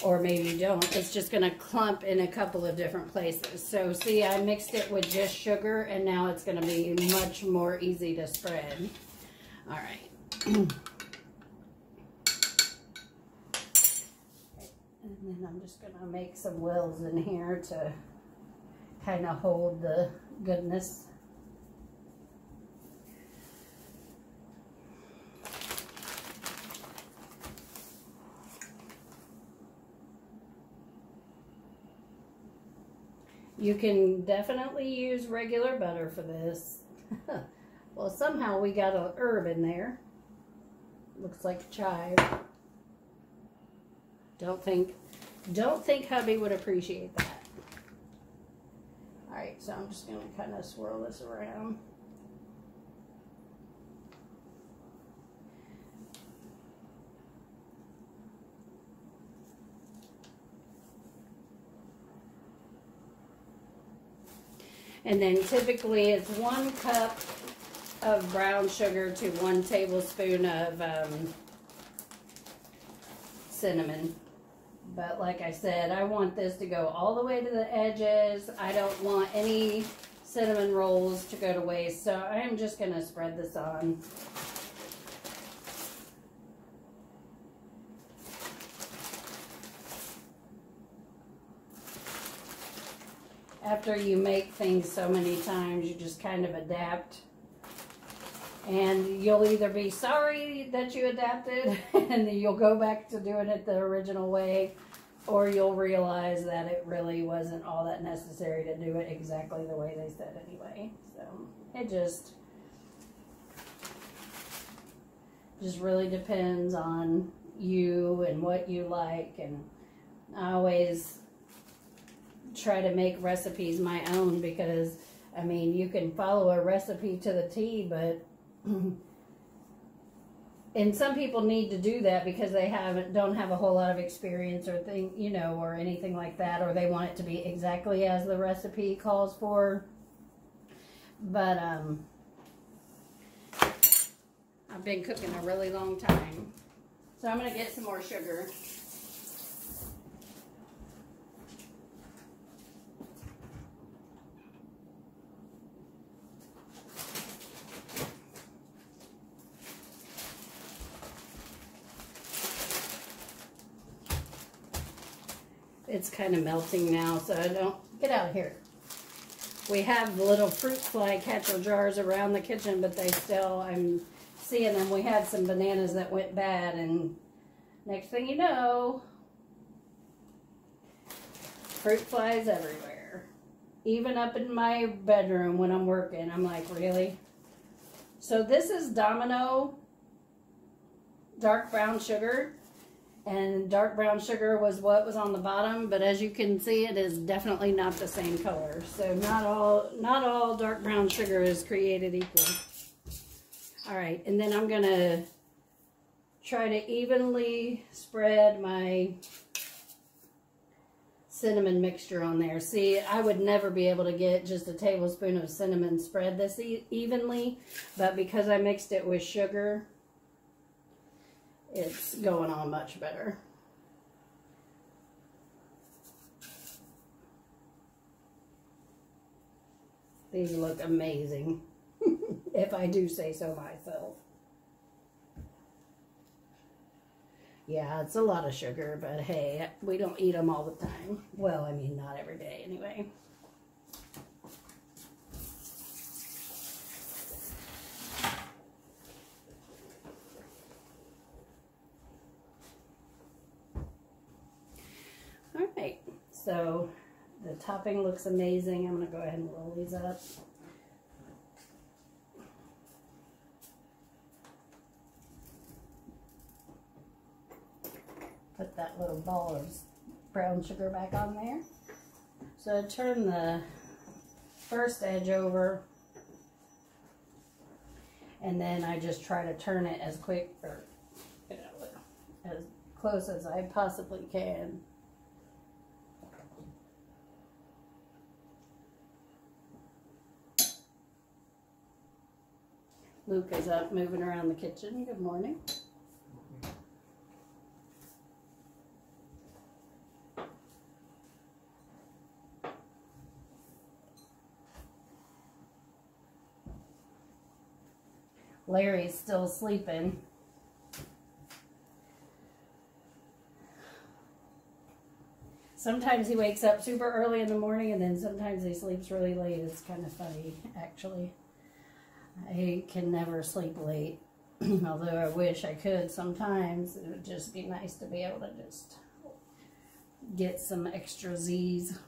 Or maybe you don't. It's just going to clump in a couple of different places. So see, I mixed it with just sugar, and now it's going to be much more easy to spread. All right. And then I'm just going to make some wells in here to kind of hold the goodness. You can definitely use regular butter for this. Well, somehow we got an herb in there. Looks like chive. Don't think hubby would appreciate that. All right, so I'm just going to kind of swirl this around. And then typically it's 1 cup of brown sugar to 1 tablespoon of cinnamon. But like I said, I want this to go all the way to the edges. I don't want any cinnamon rolls to go to waste. So I am just going to spread this on. After you make things so many times, you just kind of adapt. And you'll either be sorry that you adapted and you'll go back to doing it the original way, or you'll realize that it really wasn't all that necessary to do it exactly the way they said anyway. So it just really depends on you and what you like. And I always try to make recipes my own because, I mean, you can follow a recipe to the T, but and some people need to do that because they don't have a whole lot of experience or or anything like that, or they want it to be exactly as the recipe calls for. But I've been cooking a really long time. So I'm going to get some more sugar. It's kind of melting now, so I don't, get out of here. We have the little fruit fly catcher jars around the kitchen, but they still, I'm seeing them. We had some bananas that went bad, and next thing you know, fruit flies everywhere. Even up in my bedroom when I'm working, I'm like, really? So this is Domino dark brown sugar. And dark brown sugar was what was on the bottom, but as you can see, it is definitely not the same color. So not all dark brown sugar is created equal. All right, and then I'm gonna try to evenly spread my cinnamon mixture on there. See, I would never be able to get just a tablespoon of cinnamon spread this evenly, but because I mixed it with sugar, it's going on much better. These look amazing, if I do say so myself. Yeah, it's a lot of sugar, but hey, we don't eat them all the time. Well, I mean, not every day anyway. All right, so the topping looks amazing. I'm going to go ahead and roll these up. Put that little ball of brown sugar back on there. So I turn the first edge over, and then I just try to turn it as quick, or you know, as close as I possibly can. Luke is up moving around the kitchen. Good morning. Larry's still sleeping. Sometimes he wakes up super early in the morning, and then sometimes he sleeps really late. It's kind of funny, actually. I can never sleep late, although I wish I could sometimes. It would just be nice to be able to just get some extra Z's.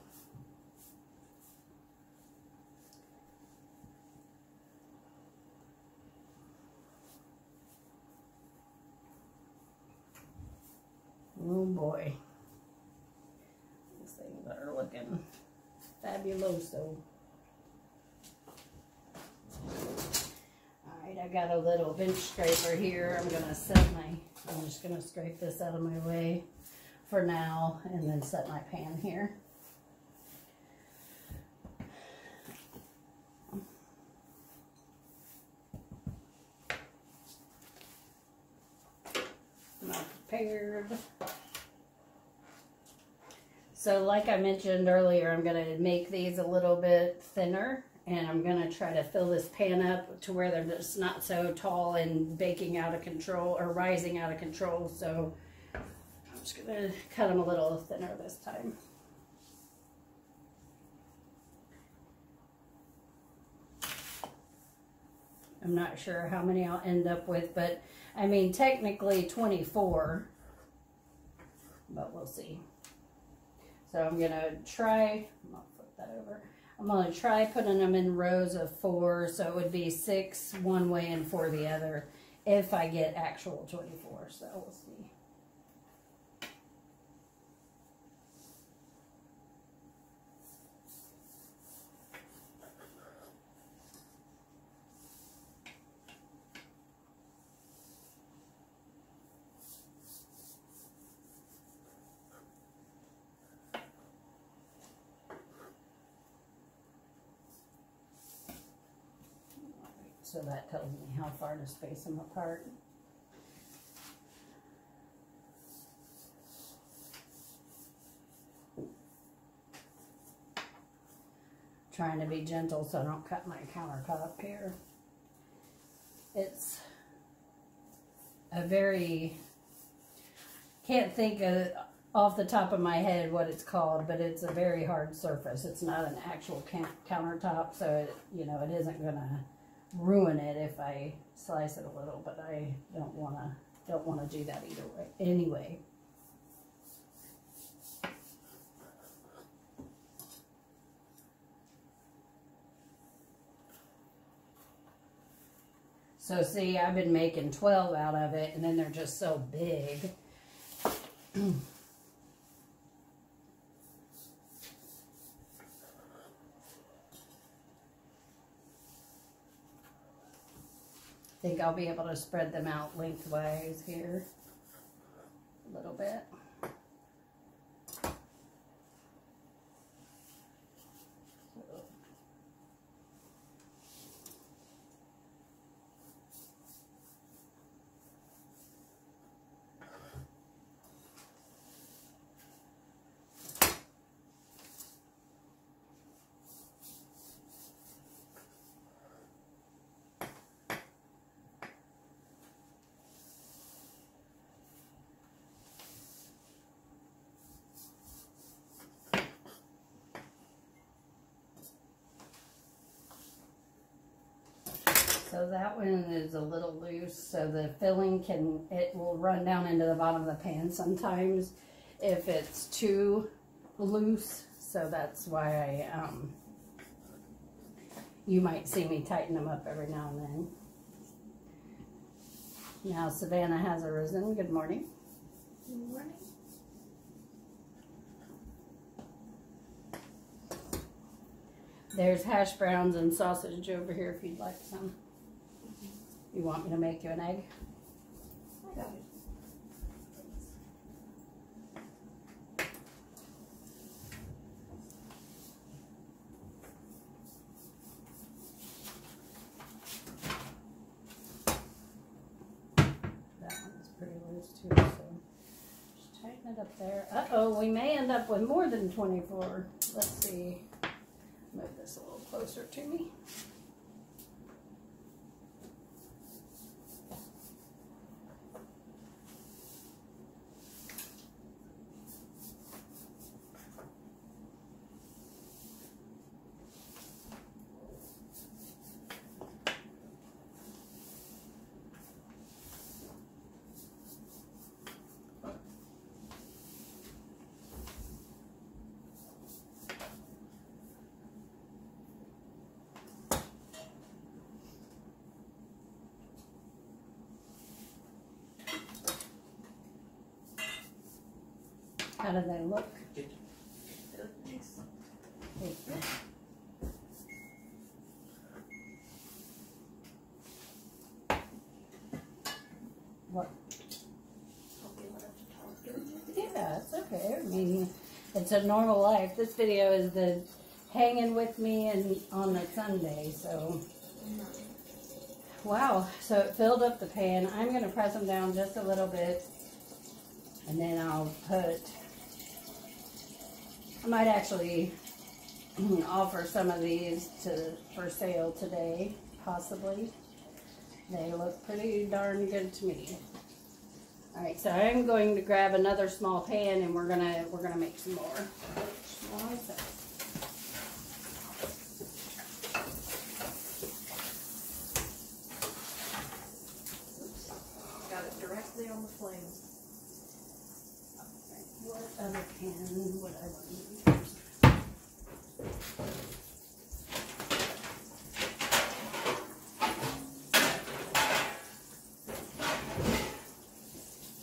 Oh boy. These things are looking fabuloso. Alright, I got a little bench scraper here. I'm just gonna scrape this out of my way for now and then set my pan here. I'm all prepared. So like I mentioned earlier, I'm going to make these a little bit thinner, and I'm going to try to fill this pan up to where they're just not so tall and baking out of control or rising out of control. So I'm just going to cut them a little thinner this time. I'm not sure how many I'll end up with, but I mean technically 24, but we'll see. So I'm going to try, I'll flip that over. I'm going to try putting them in rows of 4, so it would be 6 one way and 4 the other if I get actual 24, so we'll see. So that tells me how far to space them apart. trying to be gentle so I don't cut my countertop here. It's a very, can't think of, off the top of my head what it's called, but it's a very hard surface. It's not an actual countertop, so it, you know, it isn't gonna ruin it if I slice it a little, but I don't wanna do that either way. Anyway. So see, I've been making 12 out of it, and then they're just so big. I think I'll be able to spread them out lengthwise here a little bit. So that one is a little loose, so the filling it will run down into the bottom of the pan sometimes if it's too loose. So that's why you might see me tighten them up every now and then. Now Savannah has arisen. Good morning. Good morning. There's hash browns and sausage over here if you'd like some. You want me to make you an egg? I got it. That one's pretty loose too, so just tighten it up there. Uh-oh, we may end up with more than 24. Let's see. Move this a little closer to me. How do they look? They look nice. Thank you. What? Okay, what have to talk to you? Yeah, it's okay. I mean, it's a normal life. This video is the hanging with me and on a Sunday, so. Wow, so it filled up the pan. I'm going to press them down just a little bit, and then I'll I might actually offer some of these for sale today, possibly. They look pretty darn good to me. All right, so I'm going to grab another small pan, and we're gonna make some more. Got it directly on the flame. What other pan would I want to use?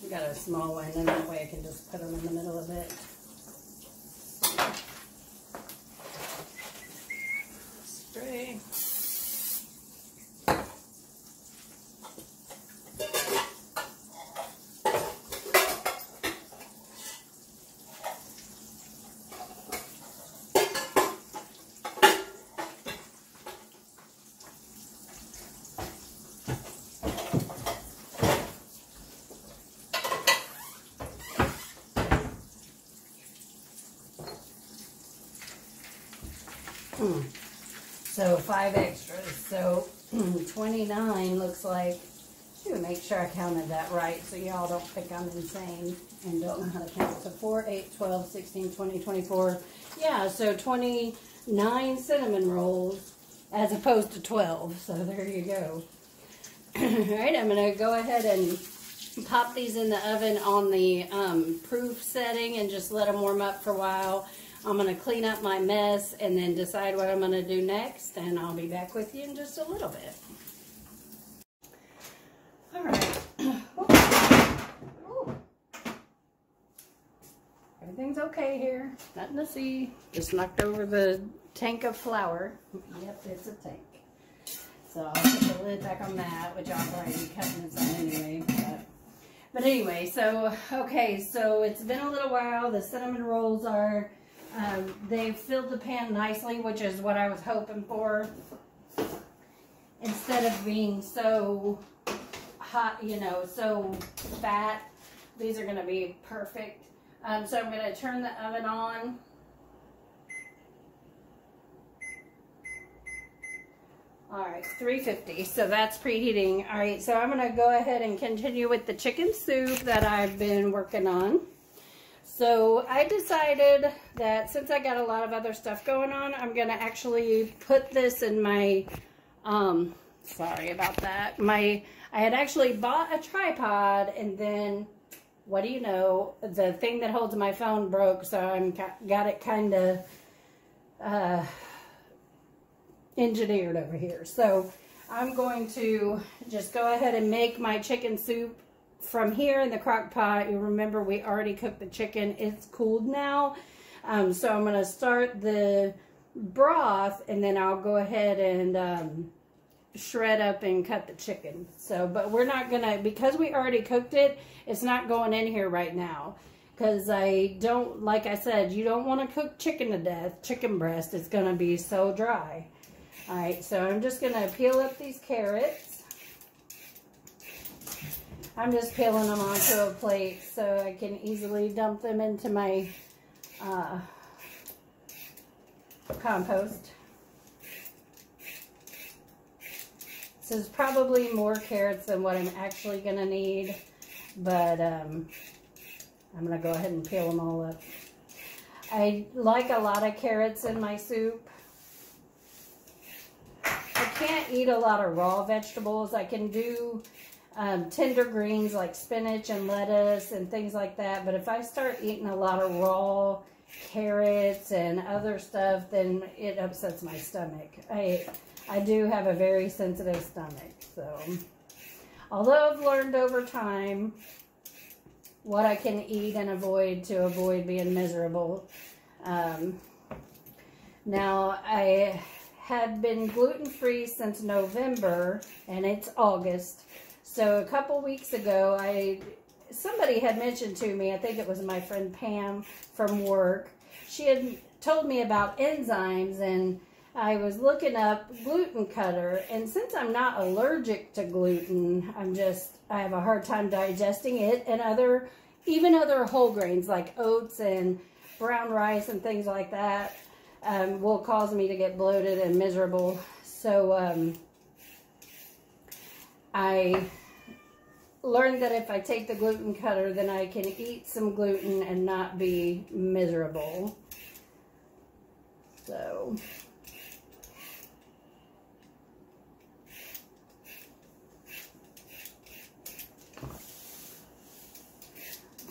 We got a small one, and that way I can just put them in the middle of it. Spray. So 5 extras. So 29 looks like, shoot, make sure I counted that right so y'all don't think I'm insane and don't know how to count. So 4, 8, 12, 16, 20, 24. Yeah, so 29 cinnamon rolls as opposed to 12. So there you go. Alright, I'm going to go ahead and pop these in the oven on the proof setting and just let them warm up for a while. I'm going to clean up my mess and then decide what I'm going to do next, and I'll be back with you in just a little bit. Alright. Everything's okay here. Nothing to see. Just knocked over the tank of flour. Yep, it's a tank. So I'll put the lid back on that, which I'll probably be cutting this on anyway. But anyway, so, okay, so it's been a little while. The cinnamon rolls are, they've filled the pan nicely, which is what I was hoping for. Instead of being so hot, you know, so fat, these are going to be perfect. So I'm going to turn the oven on. Alright, 350, so that's preheating. Alright, so I'm going to go ahead and continue with the chicken soup that I've been working on. So I decided that since I got a lot of other stuff going on, I'm going to actually put this in my, sorry about that. I had actually bought a tripod, and then, what do you know, the thing that holds my phone broke, so I got it kind of, engineered over here. So I'm going to just go ahead and make my chicken soup from here in the crock pot. You remember we already cooked the chicken. It's cooled now. So I'm going to start the broth, and then I'll go ahead and shred up and cut the chicken. So, but we're not going to, because we already cooked it, it's not going in here right now. Because I don't, like I said, you don't want to cook chicken to death, chicken breast. It's going to be so dry. Alright, so I'm just going to peel up these carrots. I'm just peeling them onto a plate so I can easily dump them into my compost. This is probably more carrots than what I'm actually going to need, but I'm going to go ahead and peel them all up. I like a lot of carrots in my soup. I can't eat a lot of raw vegetables. I can do tender greens like spinach and lettuce and things like that. But if I start eating a lot of raw carrots and other stuff, then it upsets my stomach. I do have a very sensitive stomach. So, although I've learned over time what I can eat and avoid to avoid being miserable. Now, I had been gluten-free since November, and it's August. So a couple weeks ago, somebody had mentioned to me, I think it was my friend Pam from work, she had told me about enzymes, and I was looking up gluten cutter, and since I'm not allergic to gluten, I have a hard time digesting it, and even other whole grains like oats and brown rice and things like that. Will cause me to get bloated and miserable. So I learned that if I take the gluten cutter, then I can eat some gluten and not be miserable. So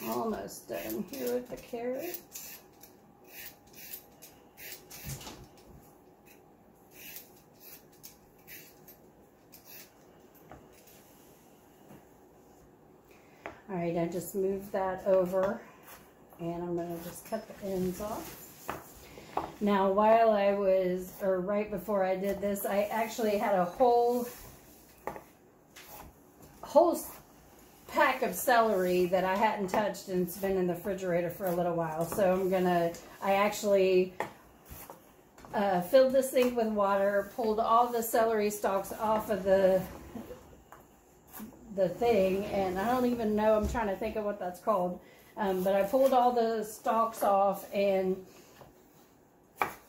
almost done here with the carrots. Alright, I just moved that over, and I'm going to just cut the ends off. Now, while right before I did this, I actually had a whole pack of celery that I hadn't touched, and it's been in the refrigerator for a little while. So I actually filled the sink with water, pulled all the celery stalks off of the thing, and I don't even know, I'm trying to think of what that's called, but I pulled all the stalks off, and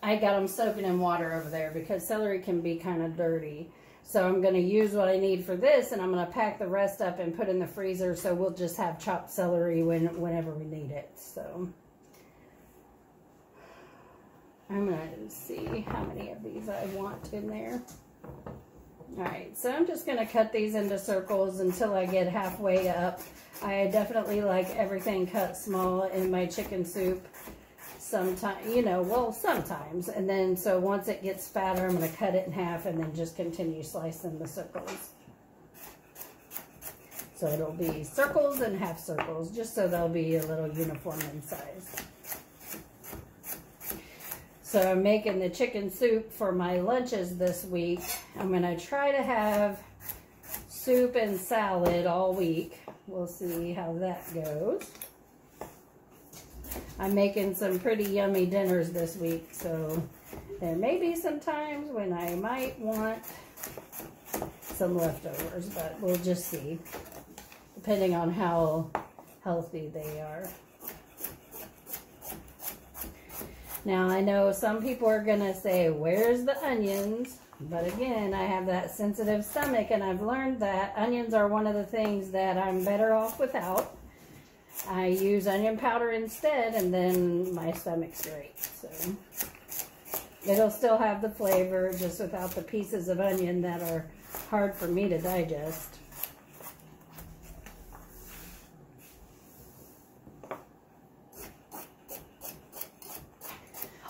I got them soaking in water over there because celery can be kind of dirty. So I'm going to use what I need for this, and I'm going to pack the rest up and put in the freezer, so we'll just have chopped celery whenever we need it. So I'm going to see how many of these I want in there. Alright, so I'm just going to cut these into circles until I get halfway up. I definitely like everything cut small in my chicken soup. Sometimes, you know, well, sometimes. And then, so once it gets fatter, I'm going to cut it in half and then just continue slicing the circles. So it'll be circles and half circles, just so they'll be a little uniform in size. So I'm making the chicken soup for my lunches this week. I'm going to try to have soup and salad all week. We'll see how that goes. I'm making some pretty yummy dinners this week, so there may be some times when I might want some leftovers, but we'll just see, depending on how healthy they are. Now, I know some people are going to say, where's the onions? But again, I have that sensitive stomach, and I've learned that onions are one of the things that I'm better off without. I use onion powder instead, and then my stomach's great. So it'll still have the flavor, just without the pieces of onion that are hard for me to digest.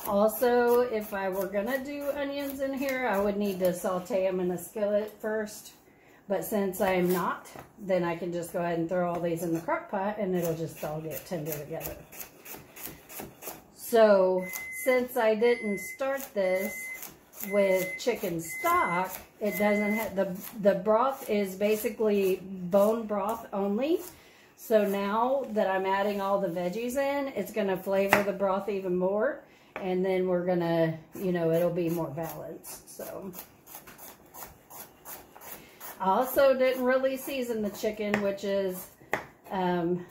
Also, if I were gonna do onions in here, I would need to saute them in a skillet first. But since I'm not, then I can just go ahead and throw all these in the crock pot and it'll just all get tender together. So, since I didn't start this with chicken stock, it doesn't have, the broth is basically bone broth only. So now that I'm adding all the veggies in, it's gonna flavor the broth even more. And then we're gonna, you know, it'll be more balanced, so. I also didn't really season the chicken, which is kind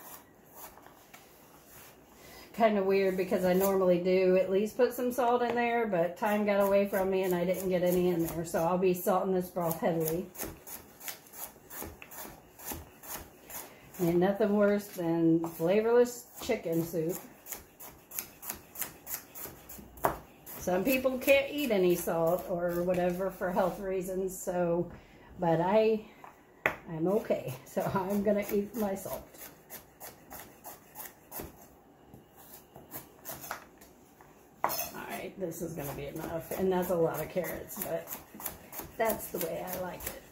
of weird because I normally do at least put some salt in there, but time got away from me and I didn't get any in there. So I'll be salting this broth heavily. And nothing worse than flavorless chicken soup. Some people can't eat any salt or whatever for health reasons, so, but I'm okay. So I'm gonna eat my salt. Alright, this is gonna be enough. And that's a lot of carrots, but that's the way I like it.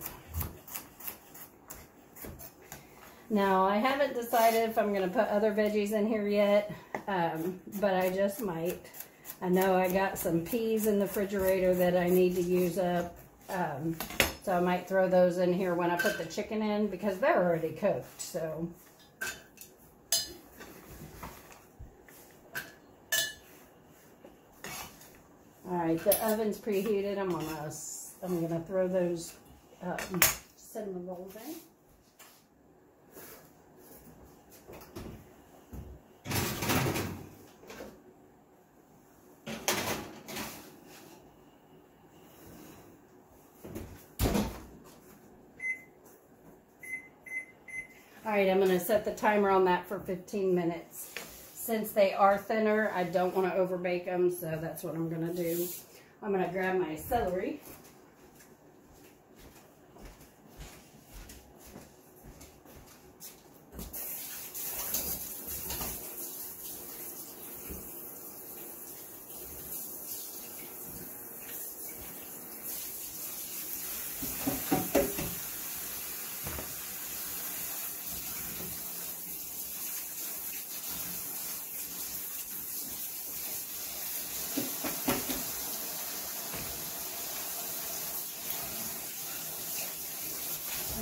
Now, I haven't decided if I'm gonna put other veggies in here yet, but I just might. I know I got some peas in the refrigerator that I need to use up, so I might throw those in here when I put the chicken in because they're already cooked, so. Alright, the oven's preheated. I'm gonna throw those cinnamon rolls in. Alright, I'm going to set the timer on that for 15 minutes. Since they are thinner, I don't want to overbake them, so that's what I'm going to do. I'm going to grab my celery.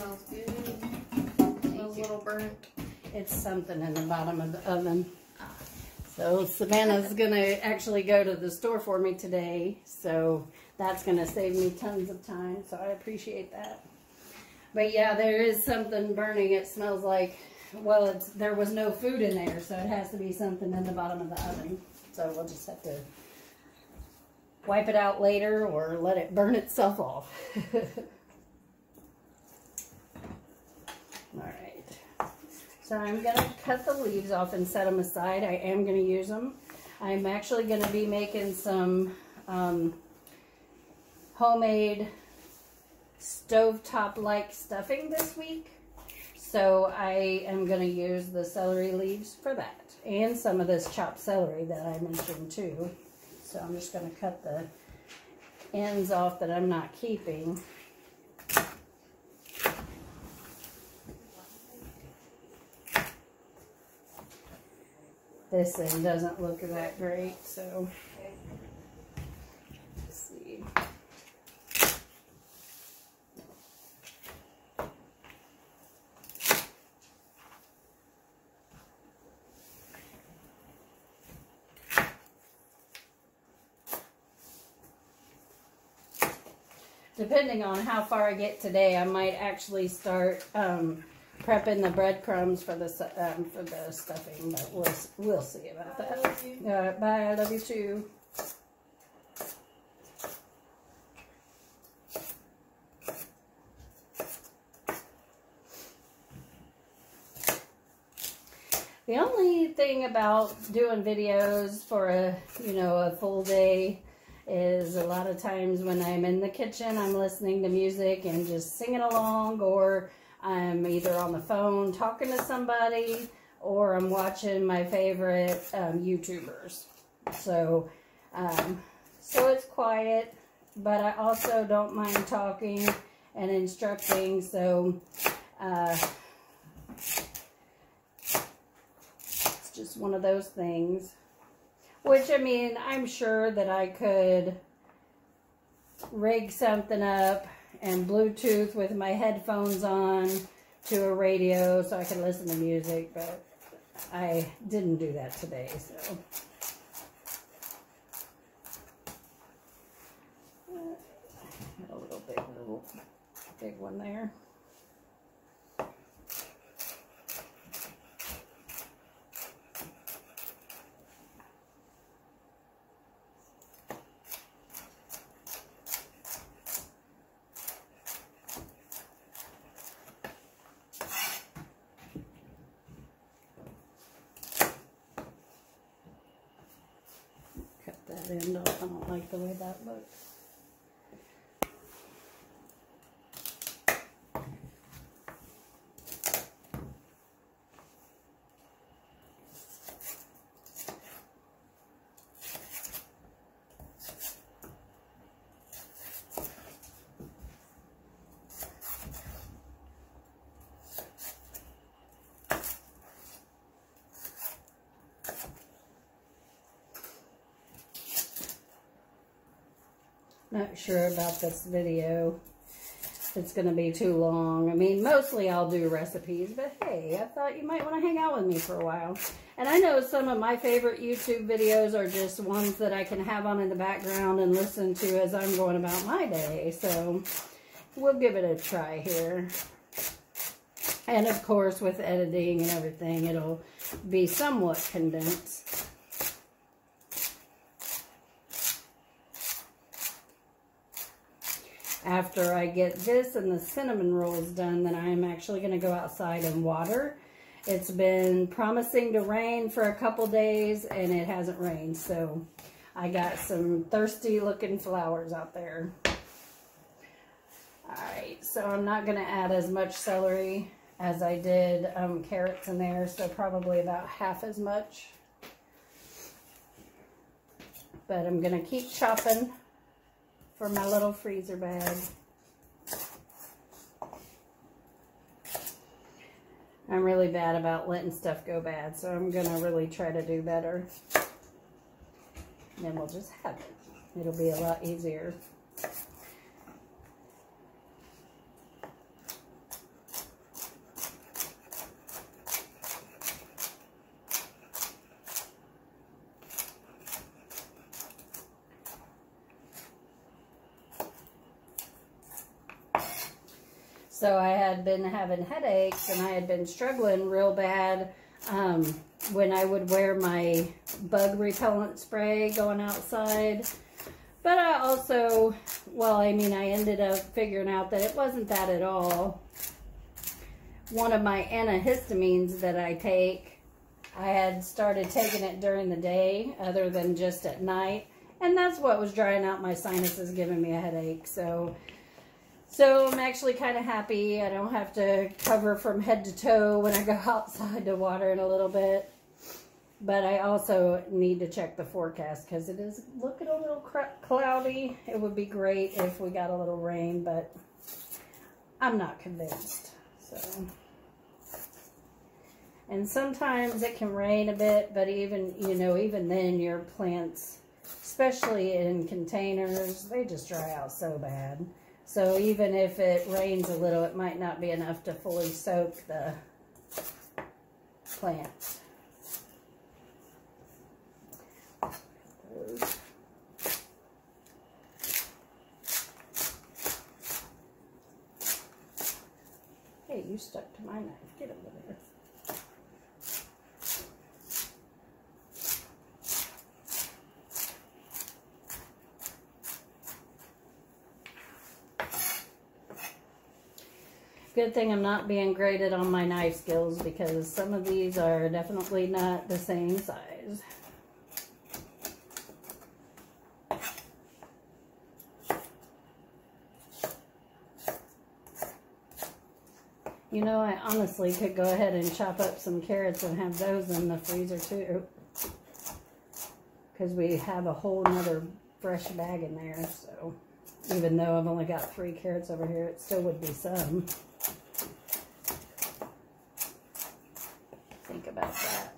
Smells good. Smells a little burnt. It's something in the bottom of the oven. So Savannah's going to actually go to the store for me today. So that's going to save me tons of time. So I appreciate that. But yeah, there is something burning. It smells like, well, there was no food in there. So it has to be something in the bottom of the oven. So we'll just have to wipe it out later or let it burn itself off. Alright, so I'm going to cut the leaves off and set them aside. I am going to use them. I'm actually going to be making some homemade stovetop-like stuffing this week. So I am going to use the celery leaves for that. And some of this chopped celery that I mentioned too. So I'm just going to cut the ends off that I'm not keeping. This end doesn't look that great, so let's see. Depending on how far I get today, I might actually start prepping the breadcrumbs for the stuffing, but we'll see about that. All right, bye. I love you too. The only thing about doing videos for a full day is a lot of times when I'm in the kitchen, I'm listening to music and just singing along, or I'm either on the phone talking to somebody, or I'm watching my favorite YouTubers. So it's quiet, but I also don't mind talking and instructing. So it's just one of those things. Which, I mean, I'm sure that I could rig something up and Bluetooth with my headphones on to a radio so I can listen to music, but I didn't do that today, so. A little big one there. That end off. I don't like the way that looks. Not sure about this video. It's going to be too long. I mean, mostly I'll do recipes, but hey, I thought you might want to hang out with me for a while. And I know some of my favorite YouTube videos are just ones that I can have on in the background and listen to as I'm going about my day. So we'll give it a try here. And of course, with editing and everything, it'll be somewhat condensed. After I get this and the cinnamon rolls done, then I'm actually going to go outside and water. It's been promising to rain for a couple days, and it hasn't rained. So I got some thirsty looking flowers out there. Alright, so I'm not going to add as much celery as I did carrots in there, so probably about half as much. But I'm going to keep chopping for my little freezer bag. I'm really bad about letting stuff go bad, so I'm gonna really try to do better. And then we'll just have it. It'll be a lot easier. So I had been having headaches, and I had been struggling real bad when I would wear my bug repellent spray going outside. But I also, well, I mean, I ended up figuring out that it wasn't that at all. One of my antihistamines that I take, I had started taking it during the day other than just at night. And that's what was drying out my sinuses, giving me a headache. So I'm actually kind of happy. I don't have to cover from head to toe when I go outside to water in a little bit. But I also need to check the forecast because it is looking a little cloudy. It would be great if we got a little rain, but I'm not convinced. So, and sometimes it can rain a bit, but even, you know, even then your plants, especially in containers, they just dry out so bad. So even if it rains a little, it might not be enough to fully soak the plants. Hey, you stuck to my knife. Get over there. Good thing I'm not being graded on my knife skills because some of these are definitely not the same size. You know, I honestly could go ahead and chop up some carrots and have those in the freezer too. Because we have a whole nother fresh bag in there. So even though I've only got 3 carrots over here, it still would be some. Think about that.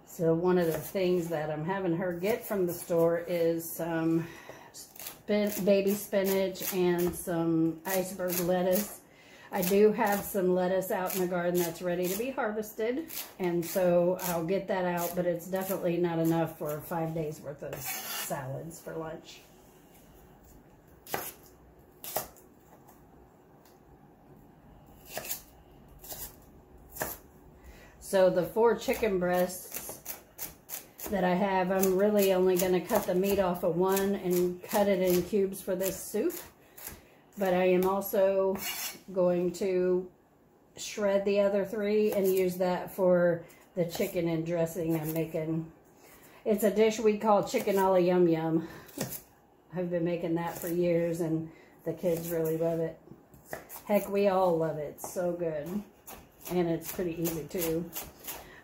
So one of the things that I'm having her get from the store is some baby spinach and some iceberg lettuce. I do have some lettuce out in the garden that's ready to be harvested, and so I'll get that out, but it's definitely not enough for 5 days worth of salads for lunch. So the 4 chicken breasts that I have, I'm really only going to cut the meat off of one and cut it in cubes for this soup. But I am also going to shred the other 3 and use that for the chicken and dressing I'm making. It's a dish we call chicken a la yum yum. I've been making that for years and the kids really love it. Heck, we all love it. It's so good. And it's pretty easy too.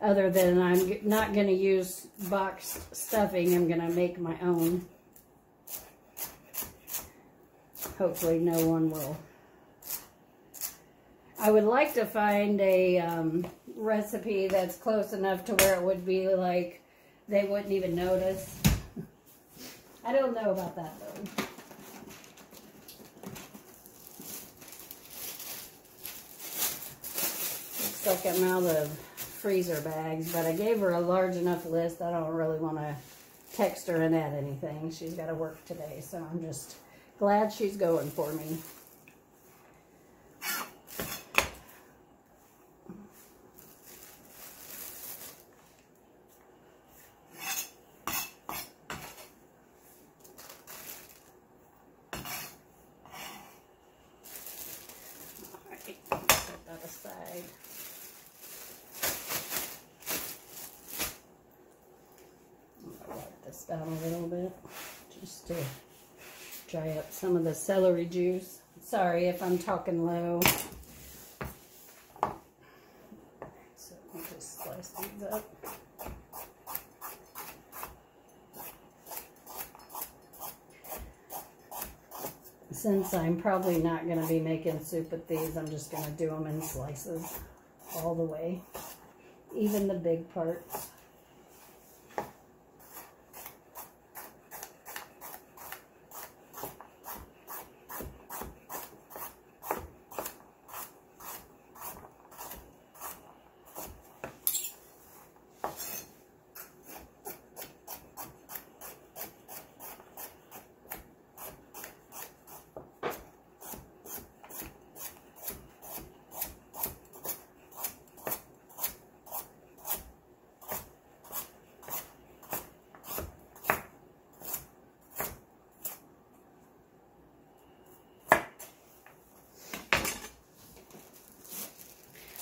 Other than I'm not going to use boxed stuffing, I'm going to make my own. Hopefully no one will. I would like to find a recipe that's close enough to where it would be like they wouldn't even notice. I don't know about that though. Looks like I'm out of freezer bags, but I gave her a large enough list. I don't really want to text her and add anything. She's got to work today, so I'm just glad she's going for me. Down a little bit just to dry up some of the celery juice. Sorry if I'm talking low. So I'll just slice these up. Since I'm probably not going to be making soup with these, I'm just going to do them in slices all the way, even the big parts.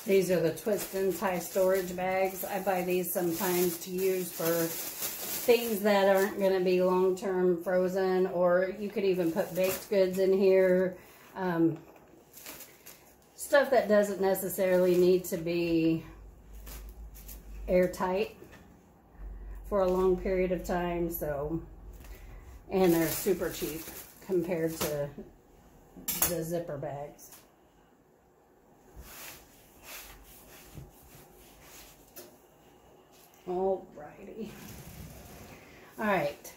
These are the twist and tie storage bags. I buy these sometimes to use for things that aren't going to be long-term frozen, or you could even put baked goods in here. Stuff that doesn't necessarily need to be airtight for a long period of time. So, and they're super cheap compared to the zipper bags. Alrighty. Alright.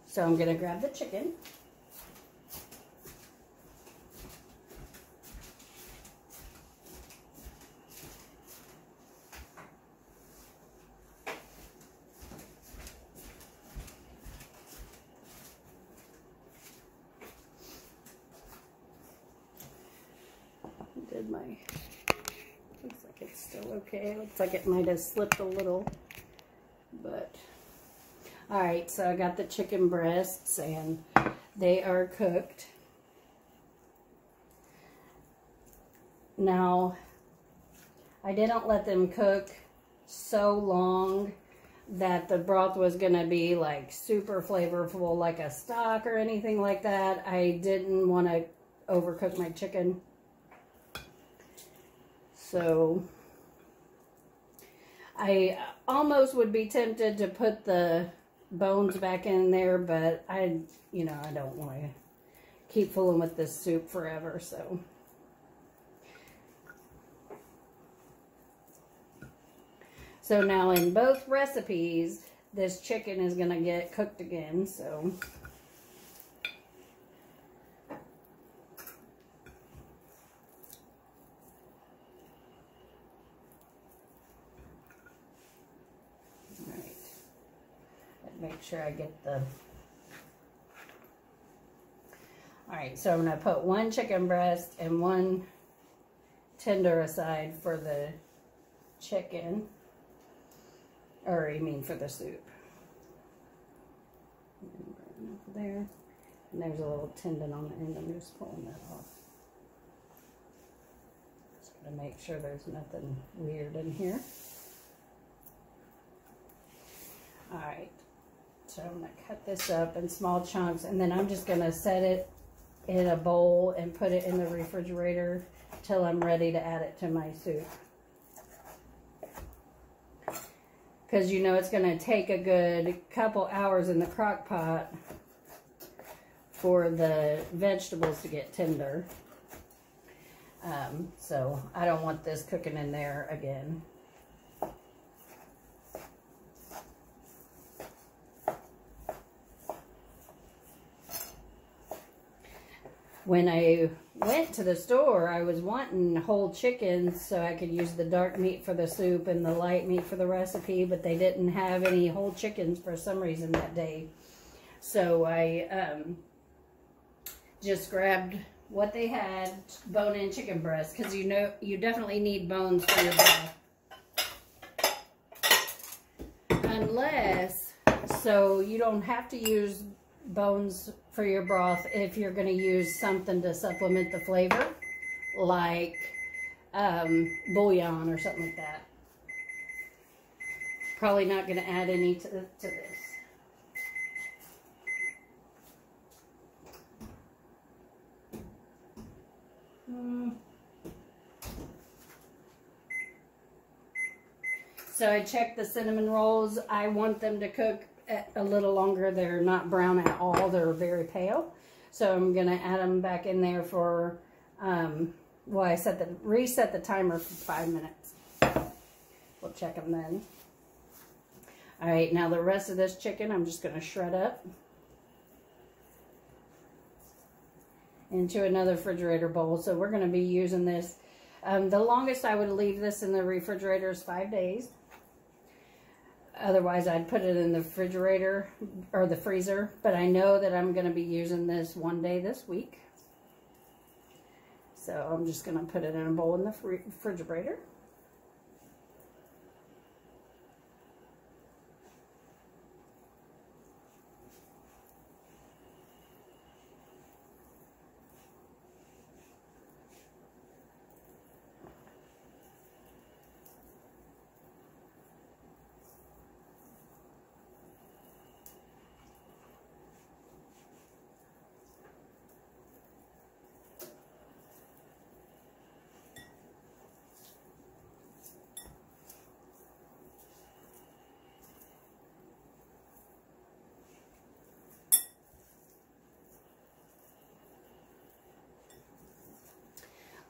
So I'm going to grab the chicken. Looks like it's still okay. Looks like it might have slipped a little, but all right. So I got the chicken breasts and they are cooked. Now, I didn't let them cook so long that the broth was gonna be like super flavorful like a stock or anything like that. I didn't want to overcook my chicken. So I almost would be tempted to put the bones back in there, but I don't want to keep fooling with this soup forever. So now in both recipes, this chicken is going to get cooked again. So make sure I get the... Alright, so I'm going to put one chicken breast and one tender aside for the chicken. Or you mean for the soup. There. And there's a little tendon on the end. I'm just pulling that off. Just going to make sure there's nothing weird in here. Alright. So I'm going to cut this up in small chunks, and then I'm just going to set it in a bowl and put it in the refrigerator till I'm ready to add it to my soup. Because it's going to take a good couple hours in the crock pot for the vegetables to get tender. So I don't want this cooking in there again. When I went to the store, I was wanting whole chickens so I could use the dark meat for the soup and the light meat for the recipe, but they didn't have any whole chickens for some reason that day. So I just grabbed what they had, bone-in chicken breast, because you definitely need bones for your broth. Unless, so you don't have to use bones for your broth if you're going to use something to supplement the flavor, like bouillon or something like that. Probably not going to add any to this. So I checked the cinnamon rolls. I want them to cook a little longer. They're not brown at all. They're very pale. So I'm going to add them back in there for, well, I reset the timer for 5 minutes. We'll check them then. All right, now the rest of this chicken I'm just going to shred up into another refrigerator bowl. So we're going to be using this. The longest I would leave this in the refrigerator is 5 days. Otherwise, I'd put it in the refrigerator or the freezer. But I know that I'm going to be using this one day this week. So I'm just going to put it in a bowl in the refrigerator.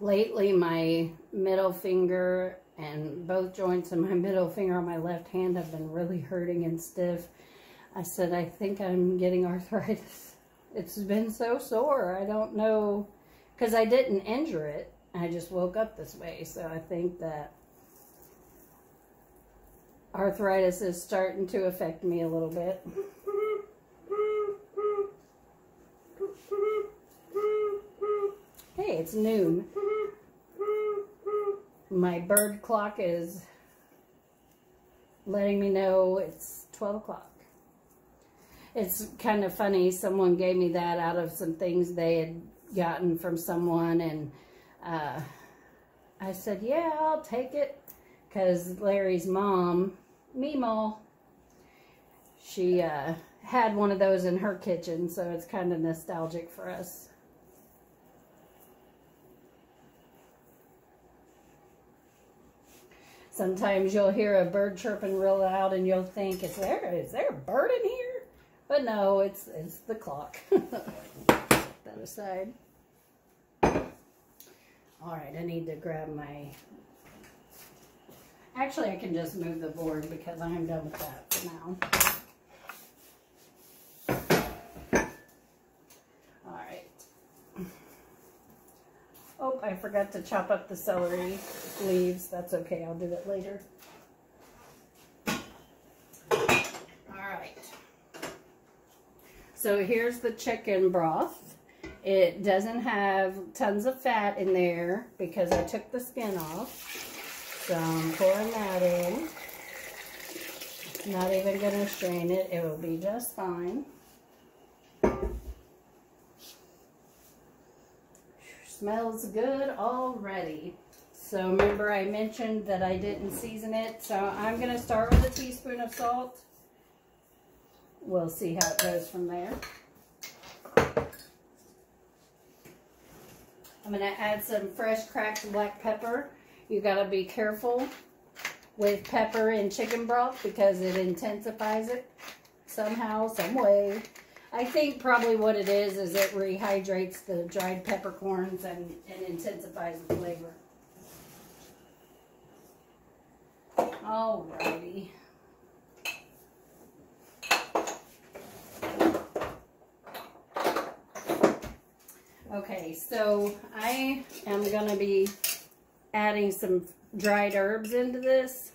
Lately, my middle finger and both joints of my middle finger on my left hand have been really hurting and stiff. I said, I think I'm getting arthritis. It's been so sore. I don't know, because I didn't injure it. I just woke up this way. So I think that arthritis is starting to affect me a little bit. Hey, it's noon. My bird clock is letting me know it's 12 o'clock. It's kind of funny. Someone gave me that out of some things they had gotten from someone, and I said, yeah, I'll take it, because Larry's mom, Meemaw, she had one of those in her kitchen, so it's kind of nostalgic for us. Sometimes you'll hear a bird chirping real loud and you'll think, is there a bird in here? But no, it's the clock. Set that aside. Alright, I need to grab my... Actually, I can just move the board because I'm done with that for now. Alright. Oh, I forgot to chop up the celery leaves. That's okay, I'll do that later. Alright. So here's the chicken broth. It doesn't have tons of fat in there because I took the skin off. So I'm pouring that in. Not even going to strain it. It will be just fine. Smells good already. So remember I mentioned that I didn't season it. So I'm going to start with a teaspoon of salt. We'll see how it goes from there. I'm going to add some fresh cracked black pepper. You got to be careful with pepper in chicken broth because it intensifies it somehow, some way. I think probably what it is it rehydrates the dried peppercorns and intensifies the flavor. Alrighty. Okay, so I am going to be adding some dried herbs into this.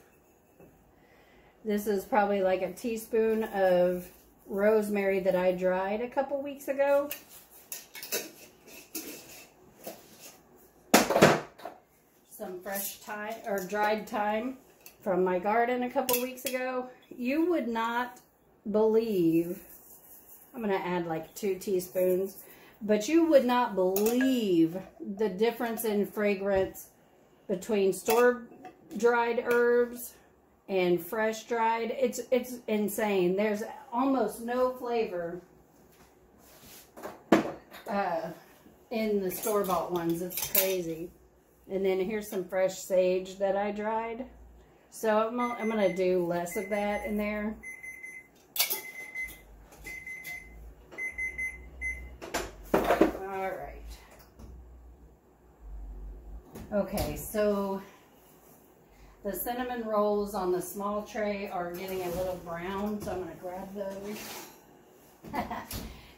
This is probably like a teaspoon of rosemary that I dried a couple weeks ago. Some fresh thyme or dried thyme from my garden a couple weeks ago. You would not believe, I'm going to add like 2 teaspoons, but you would not believe the difference in fragrance between store-dried herbs and fresh dried. It's insane. There's almost no flavor in the store-bought ones. It's crazy. And then here's some fresh sage that I dried. So I'm going to do less of that in there. Alright. Okay, so the cinnamon rolls on the small tray are getting a little brown, so I'm going to grab those.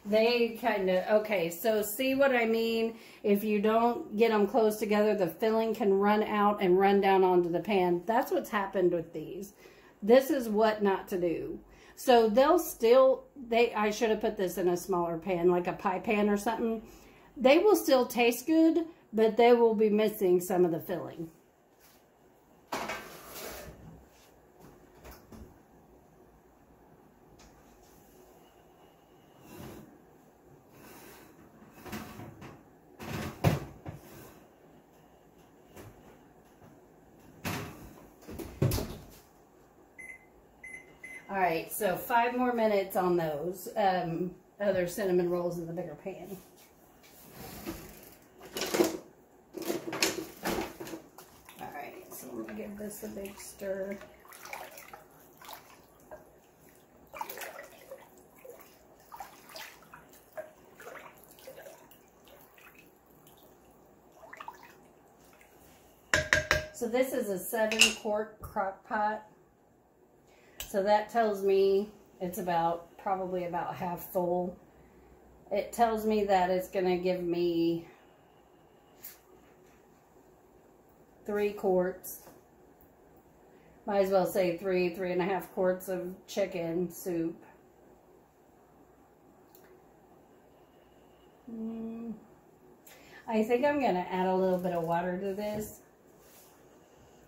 They kind of, okay, so see what I mean? If you don't get them close together, the filling can run out and run down onto the pan. That's what's happened with these. This is what not to do. So they'll still, I should have put this in a smaller pan, like a pie pan or something. They will still taste good, but they will be missing some of the filling. All right, so 5 more minutes on those other cinnamon rolls in the bigger pan. All right, so I'm gonna give this a big stir. So this is a 7-quart crock pot. So that tells me it's probably about half full. It tells me that it's going to give me 3 quarts. Might as well say 3.5 quarts of chicken soup. I think I'm going to add a little bit of water to this.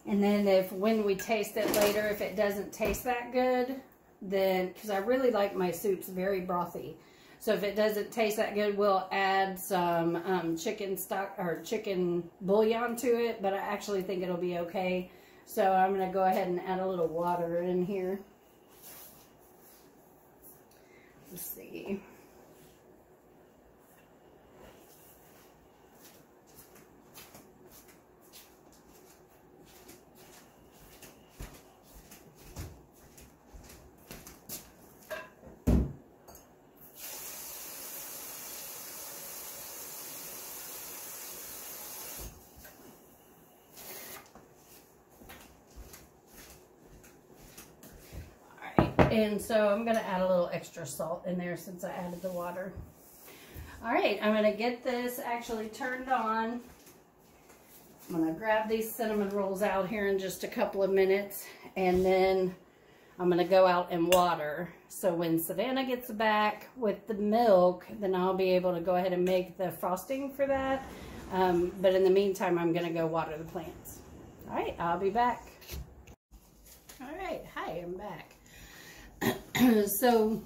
And then when we taste it later, if it doesn't taste that good, then, because I really like my soups very brothy. So if it doesn't taste that good, we'll add some chicken stock or chicken bouillon to it. But I actually think it'll be okay. So I'm going to go ahead and add a little water in here. Let's see. And so I'm going to add a little extra salt in there since I added the water. All right, I'm going to get this actually turned on. I'm going to grab these cinnamon rolls out here in just a couple of minutes. And then I'm going to go out and water. So when Savannah gets back with the milk, then I'll be able to go ahead and make the frosting for that. But in the meantime, I'm going to go water the plants. All right, I'll be back. All right, hi, I'm back. So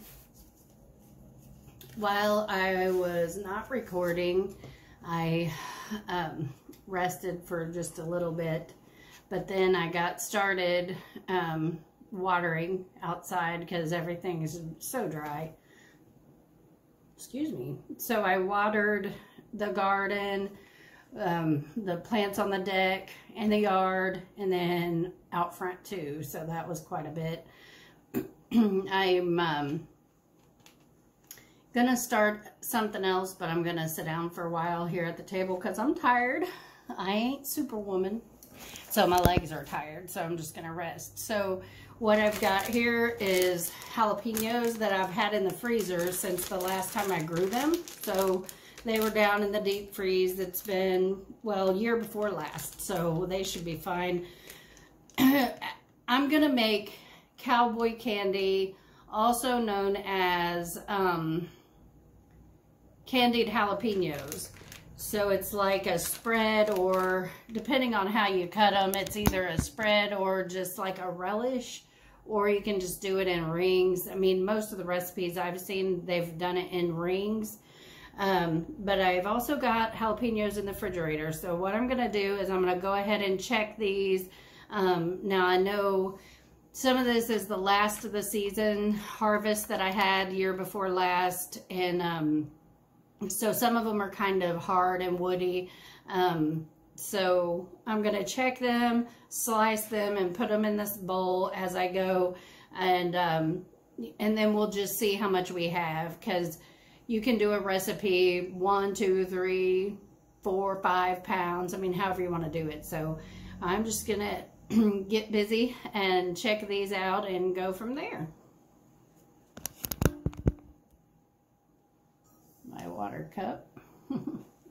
while I was not recording, I rested for just a little bit, but then I got started watering outside because everything is so dry. Excuse me. So I watered the garden, the plants on the deck, and the yard, and then out front too. So that was quite a bit. I'm gonna start something else, but I'm gonna sit down for a while here at the table because I'm tired. I ain't Superwoman, so my legs are tired, so I'm just gonna rest. So what I've got here is jalapenos that I've had in the freezer since the last time I grew them. So they were down in the deep freeze. It's been, well, year before last, so they should be fine. I'm gonna make cowboy candy, also known as candied jalapenos. So it's like a spread, or depending on how you cut them, it's either a spread or just like a relish, or you can just do it in rings. I mean, most of the recipes I've seen, they've done it in rings. But I've also got jalapenos in the refrigerator. So what I'm going to do is I'm going to go ahead and check these. Now I know some of this is the last of the season harvest that I had year before last, and so some of them are kind of hard and woody. So I'm going to check them, slice them, and put them in this bowl as I go, and then we'll just see how much we have, because you can do a recipe 1, 2, 3, 4, 5 pounds. I mean, however you want to do it. So I'm just going to get busy and check these out and go from there. My water cup.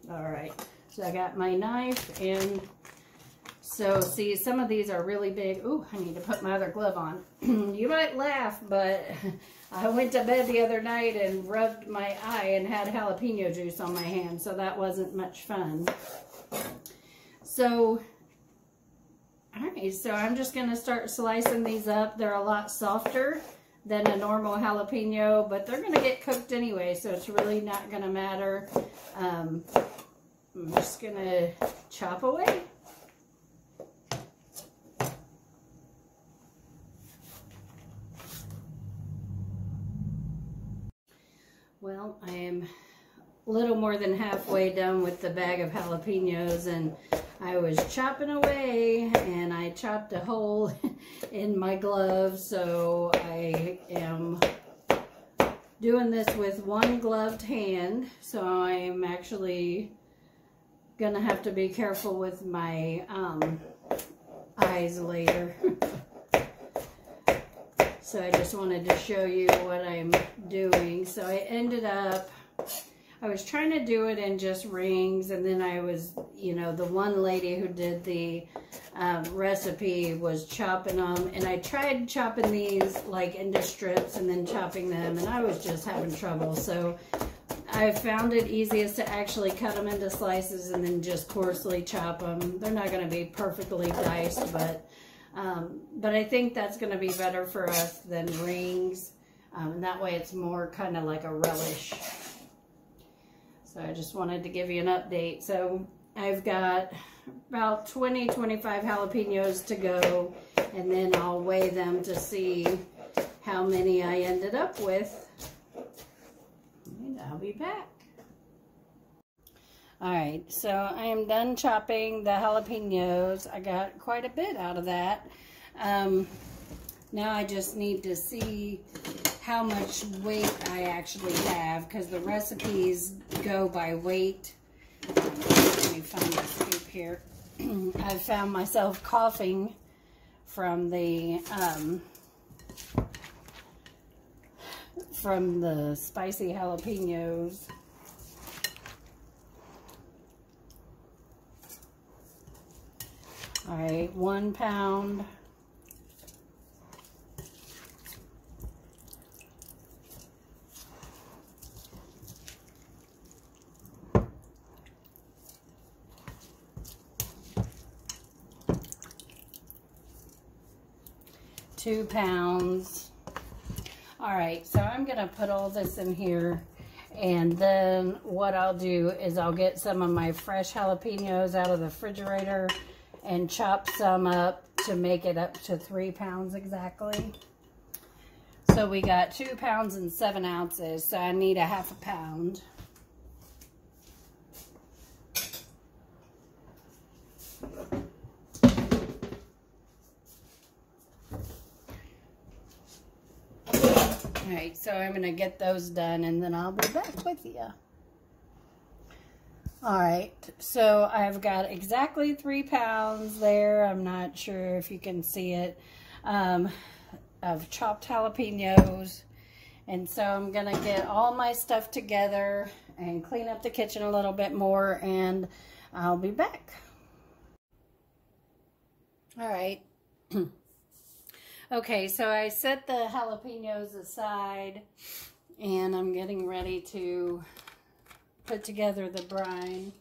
All right, so I got my knife, and so see, some of these are really big. Ooh, I need to put my other glove on. You might laugh, but I went to bed the other night and rubbed my eye and had jalapeno juice on my hand, so that wasn't much fun. So alright, so I'm just going to start slicing these up. They're a lot softer than a normal jalapeno, but they're going to get cooked anyway, so it's really not going to matter. I'm just going to chop away. Well, I am a little more than halfway done with the bag of jalapenos, and I was chopping away, and I chopped a hole in my glove, so I am doing this with one gloved hand, so I'm actually gonna have to be careful with my dries later. So I just wanted to show you what I'm doing. So I ended up, I was trying to do it in just rings, and then I was, you know, the one lady who did the recipe was chopping them, and I tried chopping these like into strips and then chopping them, and I was just having trouble. So I found it easiest to actually cut them into slices and then just coarsely chop them. They're not going to be perfectly diced, but I think that's going to be better for us than rings. And that way it's more kind of like a relish. So I just wanted to give you an update. So I've got about 20-25 jalapenos to go, and then I'll weigh them to see how many I ended up with. And I'll be back. Alright, so I am done chopping the jalapenos. I got quite a bit out of that. Now I just need to see how much weight I actually have, because the recipes go by weight. Let me find the scoop here. I found myself coughing from the spicy jalapenos. All right, 1 pound. Two pounds. All right, so I'm gonna put all this in here, and then what I'll do is I'll get some of my fresh jalapenos out of the refrigerator and chop some up to make it up to 3 pounds exactly. So we got 2 pounds and 7 ounces, so I need a half a pound. Alright, so I'm going to get those done, and then I'll be back with you. Alright, so I've got exactly 3 pounds there. I'm not sure if you can see it, of chopped jalapenos. And so I'm going to get all my stuff together and clean up the kitchen a little bit more, and I'll be back. Alright. Okay, so I set the jalapenos aside, and I'm getting ready to put together the brine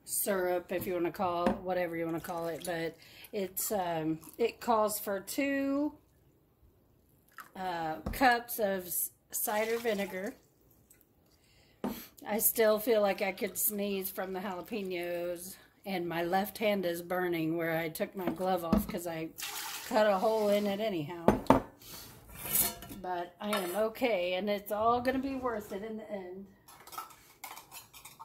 syrup, if you want to call it, whatever you want to call it, but it's it calls for 2 cups of cider vinegar. I still feel like I could sneeze from the jalapenos. And my left hand is burning where I took my glove off because I cut a hole in it anyhow. But I am okay, and it's all going to be worth it in the end.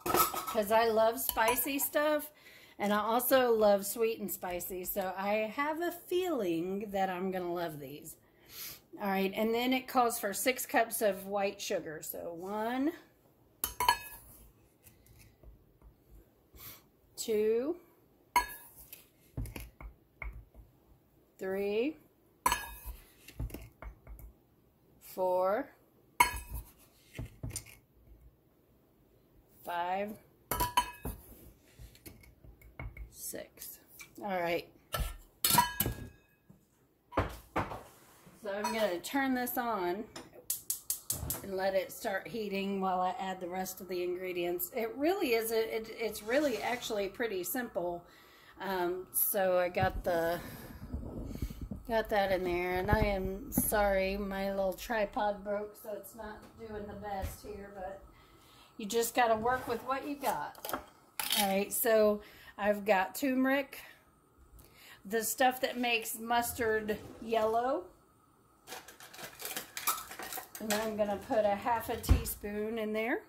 Because I love spicy stuff, and I also love sweet and spicy. So I have a feeling that I'm going to love these. Alright, and then it calls for 6 cups of white sugar. So 1, 2, 3, 4, 5, 6. All right. So I'm going to turn this on and let it start heating while I add the rest of the ingredients. It really is, it's really actually pretty simple. So I got that in there, and I am sorry, my little tripod broke, so it's not doing the best here, but you just got to work with what you got. All right, so I've got turmeric, the stuff that makes mustard yellow. And I'm going to put a ½ teaspoon in there.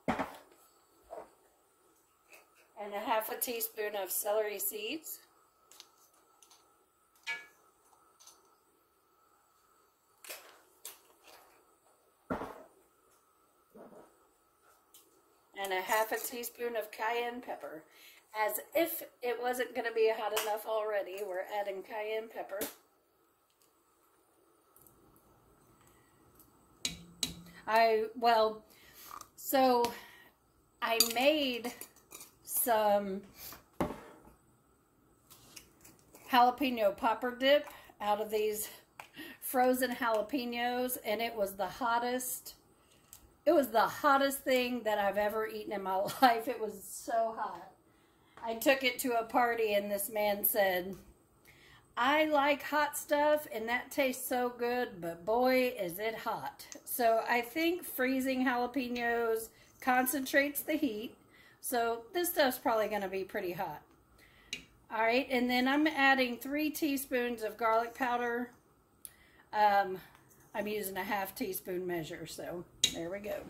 And a ½ teaspoon of celery seeds. and a half a teaspoon of cayenne pepper. As if it wasn't going to be hot enough already, we're adding cayenne pepper. So I made some jalapeno popper dip out of these frozen jalapenos, and it was the hottest thing that I've ever eaten in my life. It was so hot. I took it to a party and this man said, "I like hot stuff and that tastes so good, but boy is it hot." So I think freezing jalapenos concentrates the heat, so this stuff's probably going to be pretty hot. Alright, and then I'm adding 3 teaspoons of garlic powder. I'm using a half teaspoon measure, so there we go.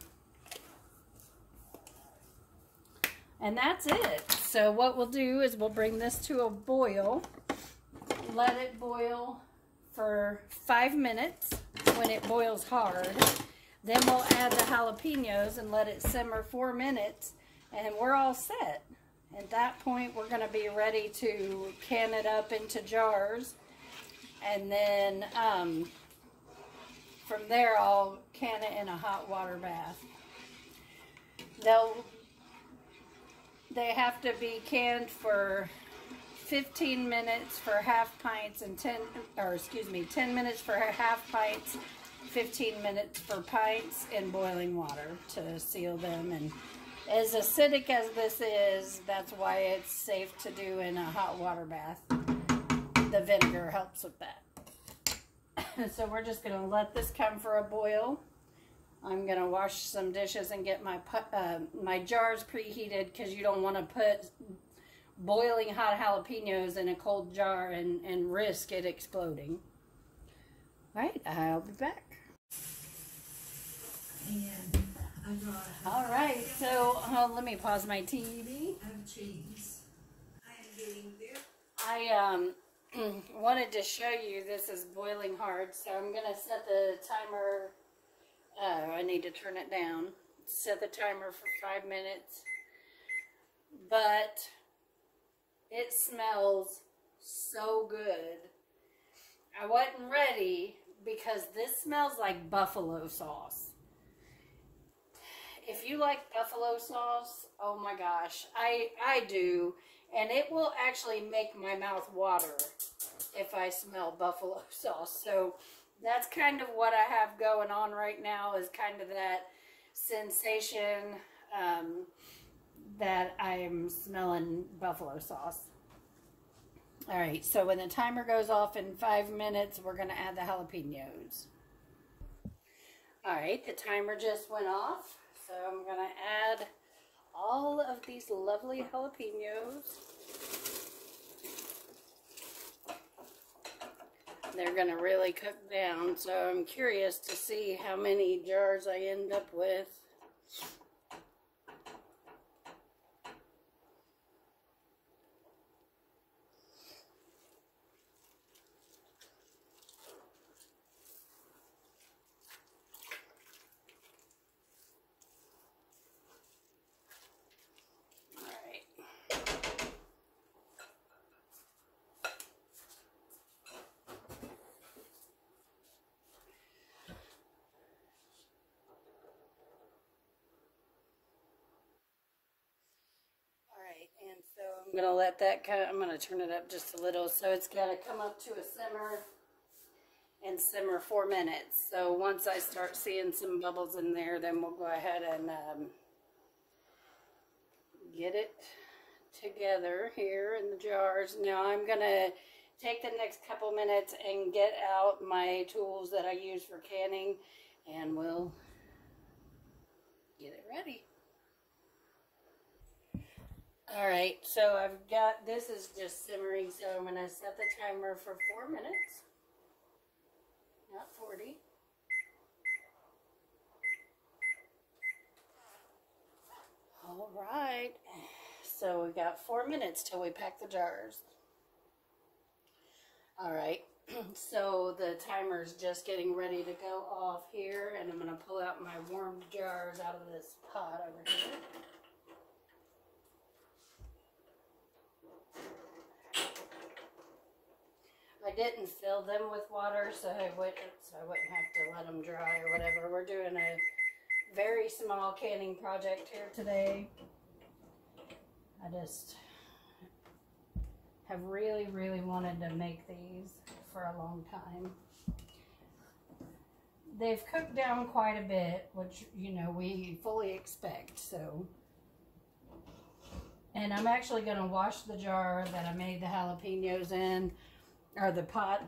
And that's it. So what we'll do is we'll bring this to a boil. Let it boil for 5 minutes. When it boils hard, then we'll add the jalapenos and let it simmer 4 minutes, and we're all set. At that point, we're going to be ready to can it up into jars, and then from there I'll can it in a hot water bath. They have to be canned for 15 minutes for half pints and 10 minutes for half pints, 15 minutes for pints in boiling water to seal them. And as acidic as this is, that's why it's safe to do in a hot water bath. The vinegar helps with that. So we're just going to let this come for a boil. I'm going to wash some dishes and get my jars preheated, because you don't want to put boiling hot jalapenos in a cold jar and risk it exploding. Alright, I'll be back. And I brought Alright, so let me pause my TV. of cheese. I am getting there. I wanted to show you this is boiling hard, so I'm going to set the timer. I need to turn it down. Set the timer for 5 minutes. But it smells so good. I wasn't ready because this smells like buffalo sauce. If you like buffalo sauce, oh my gosh, I do. And it will actually make my mouth water if I smell buffalo sauce. So that's kind of what I have going on right now, is kind of that sensation that I'm smelling buffalo sauce. Alright, so when the timer goes off in 5 minutes, we're going to add the jalapenos. Alright, the timer just went off, so I'm going to add all of these lovely jalapenos. They're going to really cook down, so I'm curious to see how many jars I end up with. And so I'm going to let that I'm going to turn it up just a little, so it's got to come up to a simmer and simmer 4 minutes. So once I start seeing some bubbles in there, then we'll go ahead and get it together here in the jars. Now I'm going to take the next couple minutes and get out my tools that I use for canning, and we'll get it ready. Alright, so I've got, this is just simmering, so I'm going to set the timer for 4 minutes, not 40. Alright, so we got 4 minutes till we pack the jars. Alright, so the timer's just getting ready to go off here, and I'm going to pull out my warmed jars out of this pot over here. didn't fill them with water, so I wouldn't have to let them dry or whatever. We're doing a very small canning project here today. I just have really, really wanted to make these for a long time. They've cooked down quite a bit, which, you know, we fully expect, so. And I'm actually going to wash the jar that I made the jalapenos in, or the pot,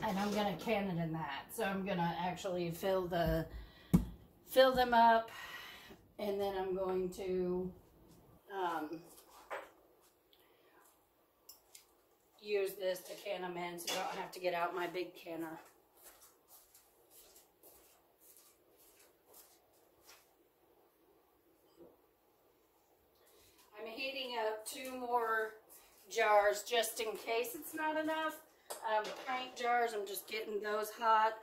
and I'm going to can it in that. So I'm going to actually fill them up, and then I'm going to use this to can them in, so I don't have to get out my big canner. I'm heating up 2 more jars just in case it's not enough. Pint jars, I'm just getting those hot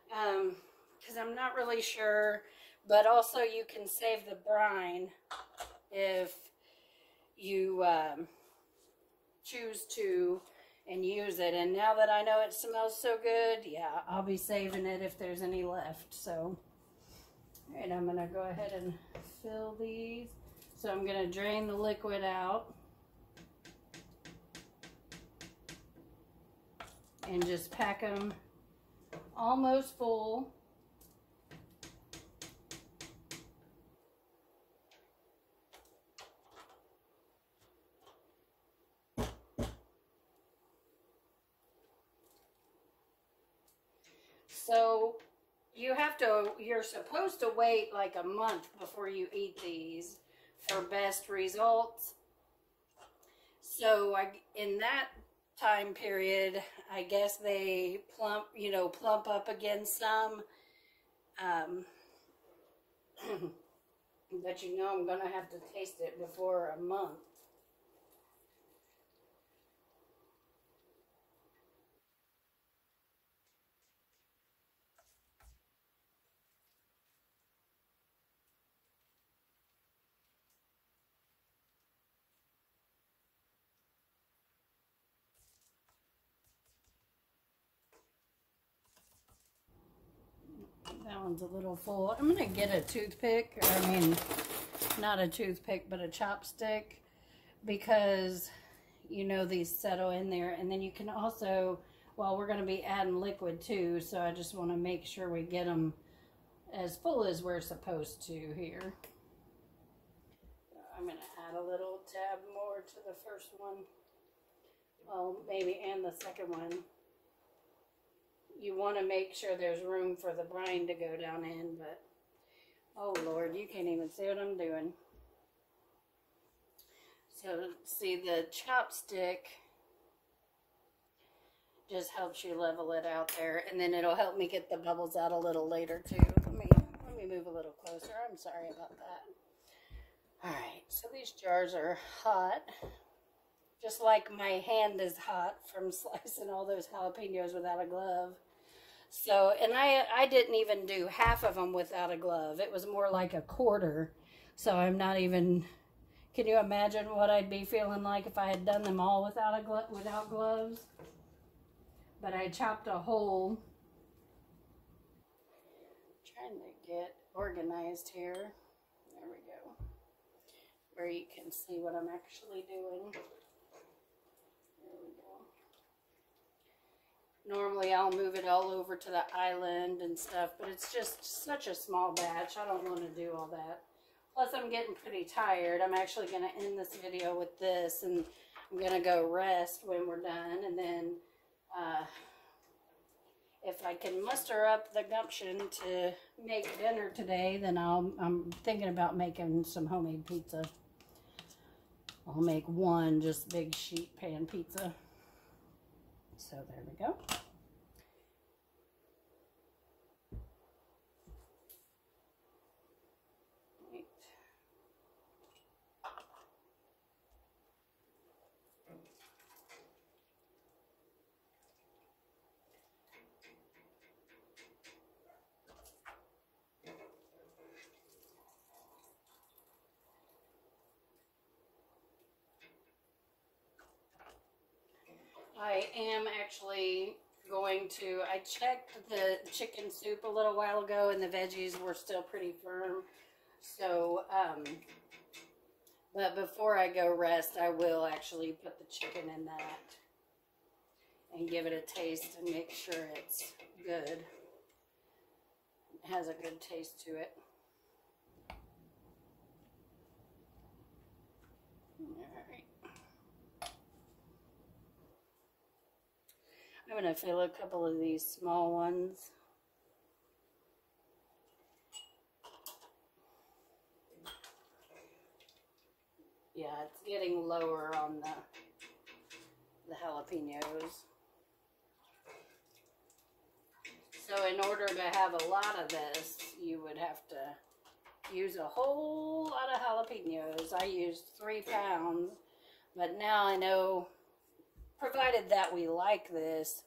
because I'm not really sure, but also you can save the brine if you choose to and use it. And now that I know it smells so good, yeah, I'll be saving it if there's any left. So, all right, I'm gonna go ahead and fill these. So I'm gonna drain the liquid out and just pack them almost full. So you're supposed to wait like a month before you eat these for best results. So in that time period, I guess they plump up against some. But you know I'm gonna have to taste it before a month. That one's a little full. I'm gonna get a toothpick, not a toothpick, but a chopstick, because you know these settle in there. And then you can also, well, we're gonna be adding liquid too, so I just want to make sure we get them as full as we're supposed to here. I'm gonna add a little tab more to the first one. Well, maybe, and the second one. You want to make sure there's room for the brine to go down in, but oh Lord, you can't even see what I'm doing. So see, the chopstick just helps you level it out there, and then it'll help me get the bubbles out a little later too. Let me move a little closer. I'm sorry about that. All right, so these jars are hot, just like my hand is hot from slicing all those jalapenos without a glove. So, and I didn't even do half of them without a glove. It was more like a quarter. So I'm not even, can you imagine what I'd be feeling like if I had done them all without gloves? But I chopped a hole. Trying to get organized here. There we go. Where you can see what I'm actually doing. Normally I'll move it all over to the island and stuff, but it's just such a small batch. I don't want to do all that. Plus I'm getting pretty tired. I'm actually going to end this video with this, and I'm going to go rest when we're done. And then if I can muster up the gumption to make dinner today, then I'm thinking about making some homemade pizza. I'll make one just big sheet pan pizza. So there we go. Right. I am actually going to, I checked the chicken soup a little while ago and the veggies were still pretty firm. So, but before I go rest, I will actually put the chicken in that and give it a taste and make sure it's good. It has a good taste to it. Alright. I'm going to fill a couple of these small ones. Yeah, it's getting lower on the jalapenos. So in order to have a lot of this, you would have to use a whole lot of jalapenos. I used 3 pounds, but now I know, provided that we like this,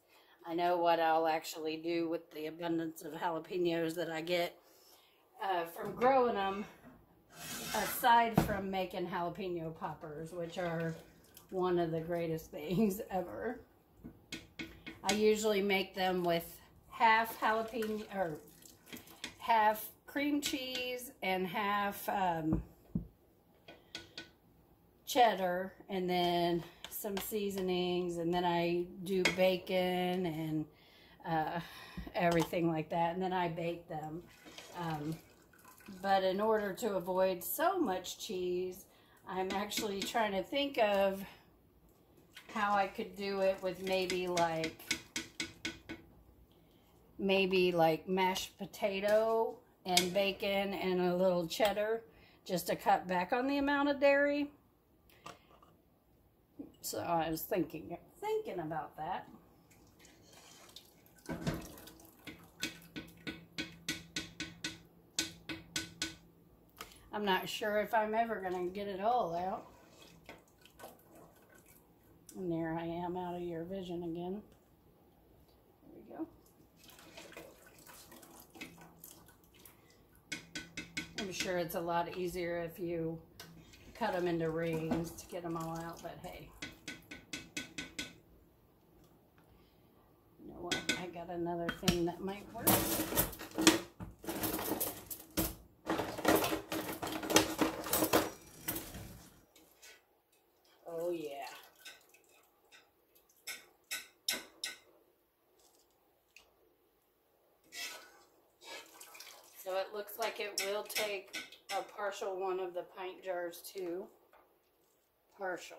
I know what I'll actually do with the abundance of jalapenos that I get from growing them, aside from making jalapeno poppers, which are one of the greatest things ever. I usually make them with half jalapeno, or half cream cheese and half cheddar, and then some seasonings, and then I do bacon and everything like that, and then I bake them. But in order to avoid so much cheese, I'm actually trying to think of how I could do it with maybe like mashed potato and bacon and a little cheddar, just to cut back on the amount of dairy. So I was thinking about that. I'm not sure if I'm ever going to get it all out. And there I am, out of your vision again. There we go. I'm sure it's a lot easier if you cut them into rings to get them all out, but hey. You know what? I got another thing that might work. Oh yeah. So it looks like it will take a partial one of the pint jars too. Partial.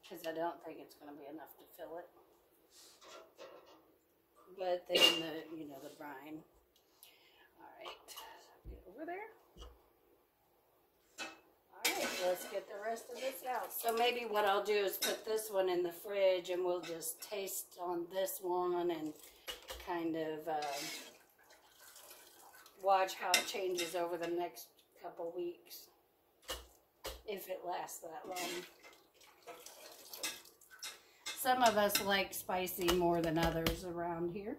Because I don't think it's going to be enough to fill it. But then the brine. Alright, so get over there. Alright, let's get the rest of this out. So maybe what I'll do is put this one in the fridge and we'll just taste on this one and kind of watch how it changes over the next couple weeks. If it lasts that long. Some of us like spicy more than others around here.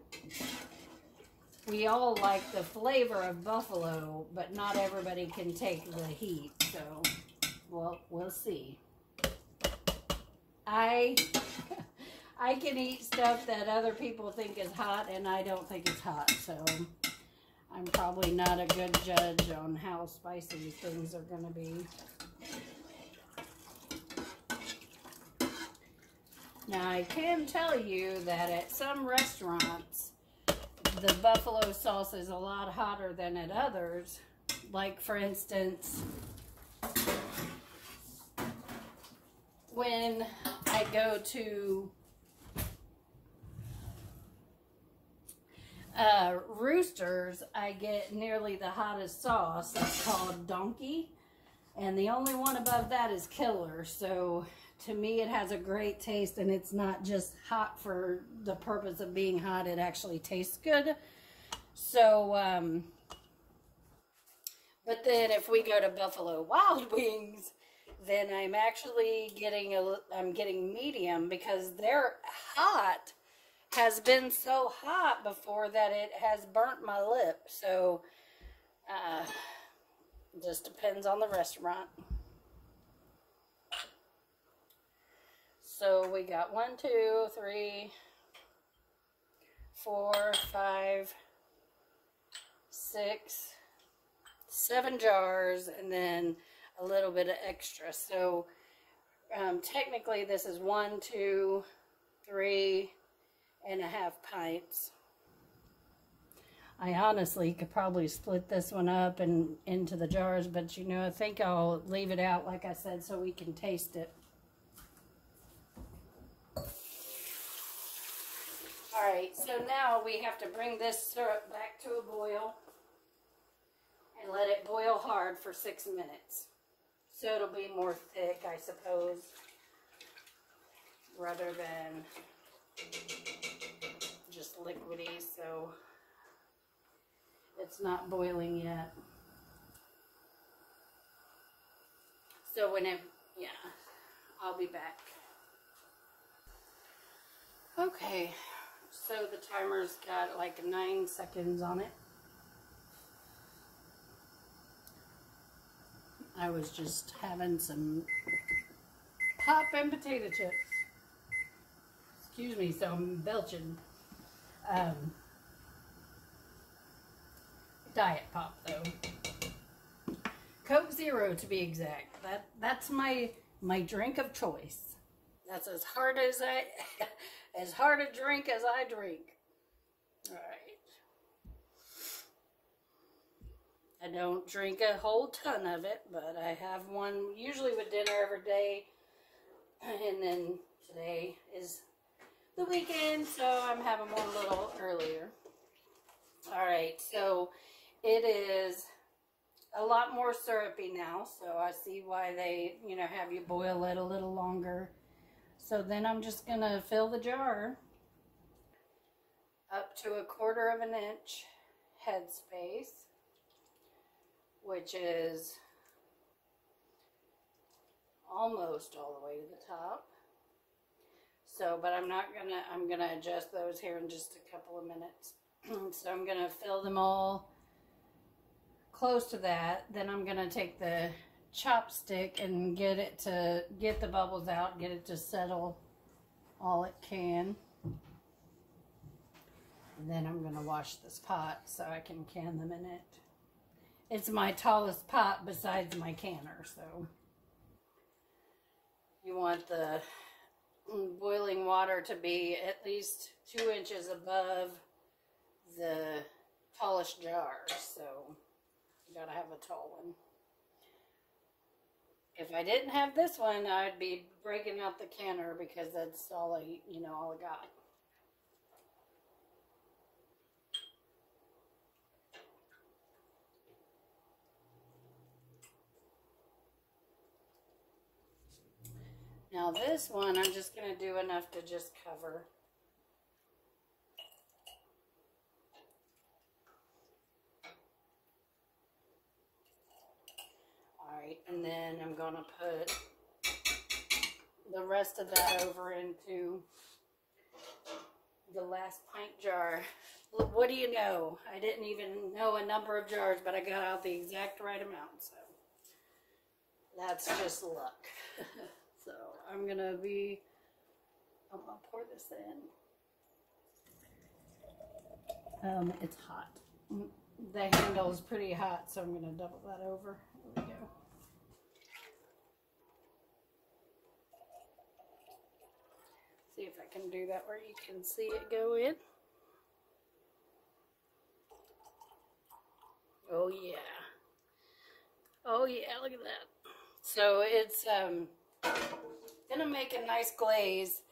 We all like the flavor of buffalo, but not everybody can take the heat, so well, we'll see. I can eat stuff that other people think is hot, and I don't think it's hot, so I'm probably not a good judge on how spicy things are going to be. Now, I can tell you that at some restaurants, the buffalo sauce is a lot hotter than at others. Like, for instance, when I go to Roosters, I get nearly the hottest sauce. It's called Donkey. And the only one above that is Killer. So to me, it has a great taste, and it's not just hot for the purpose of being hot. It actually tastes good. So, but then if we go to Buffalo Wild Wings, then I'm actually getting I'm getting medium, because their hot has been so hot before that it has burnt my lip. So, just depends on the restaurant. So we got 1, 2, 3, 4, 5, 6, 7 jars, and then a little bit of extra. So technically this is 1, 2, 3 and a half pints. I honestly could probably split this one up and into the jars, but you know, I think I'll leave it out, like I said, so we can taste it. Alright, so now we have to bring this syrup back to a boil and let it boil hard for 6 minutes. So it'll be more thick, I suppose, rather than just liquidy, so it's not boiling yet. So when it, yeah, I'll be back. Okay. So the timer's got like 9 seconds on it. I was just having some pop and potato chips. Excuse me, so I'm belching. Diet pop though. Coke Zero to be exact. That's my drink of choice. That's as hard as as hard a drink as I drink. All right. I don't drink a whole ton of it, but I have one usually with dinner every day. And then today is the weekend, so I'm having one a little earlier. All right, so it is a lot more syrupy now, so I see why they, you know, have you boil it a little longer. So then I'm just going to fill the jar up to 1/4 inch headspace, which is almost all the way to the top. So, but I'm going to adjust those here in just a couple of minutes. So I'm going to fill them all close to that. Then I'm going to take the chopstick and get the bubbles out, get it to settle all it can. And then I'm going to wash this pot so I can can them in it. It's my tallest pot besides my canner, so you want the boiling water to be at least 2 inches above the tallest jar, so you gotta have a tall one. If I didn't have this one, I'd be breaking out the canner because that's all all I got. Now this one, I'm just going to do enough to just cover. Alright, and then I'm going to put the rest of that over into the last pint jar. What do you know? I didn't even know a number of jars, but I got out the exact right amount, so that's just luck. So I'm going to pour this in. It's hot. The handle is pretty hot, so I'm going to double that over. There we go. See if I can do that where you can see it go in. Oh yeah. Oh yeah, look at that. So it's gonna make a nice glaze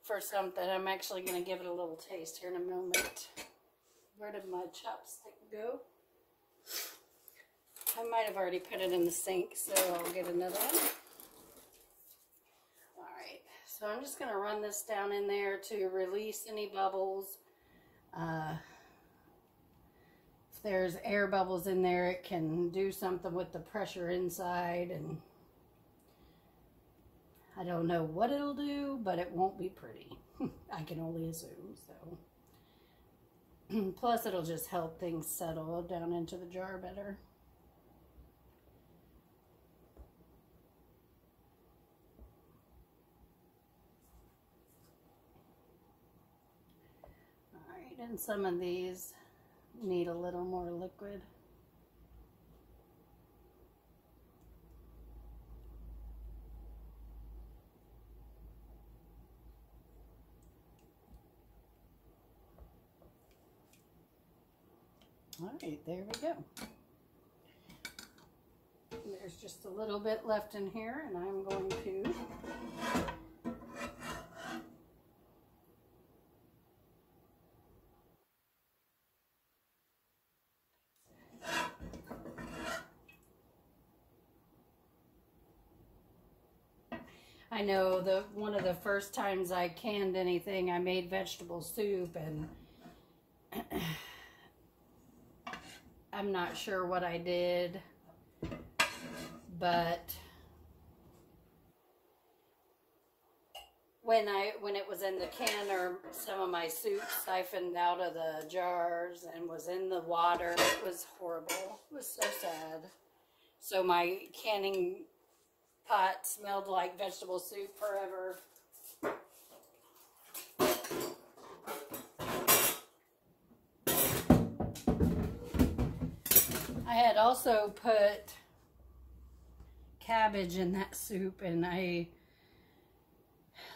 for something. I'm actually gonna give it a little taste here in a moment. Where did my chopstick go? I might have already put it in the sink, so I'll get another one. Alright, so I'm just gonna run this down in there to release any bubbles. If there's air bubbles in there, it can do something with the pressure inside, and I don't know what it'll do, but it won't be pretty. I can only assume, so. Plus, it'll just help things settle down into the jar better. And some of these need a little more liquid. All right, there we go. There's just a little bit left in here, and I'm going to I know one of the first times I canned anything, I made vegetable soup, and I'm not sure what I did, but when it was in the can, or some of my soup siphoned out of the jars and was in the water, it was horrible. It was so sad. So my canning pot smelled like vegetable soup forever. I had also put cabbage in that soup, and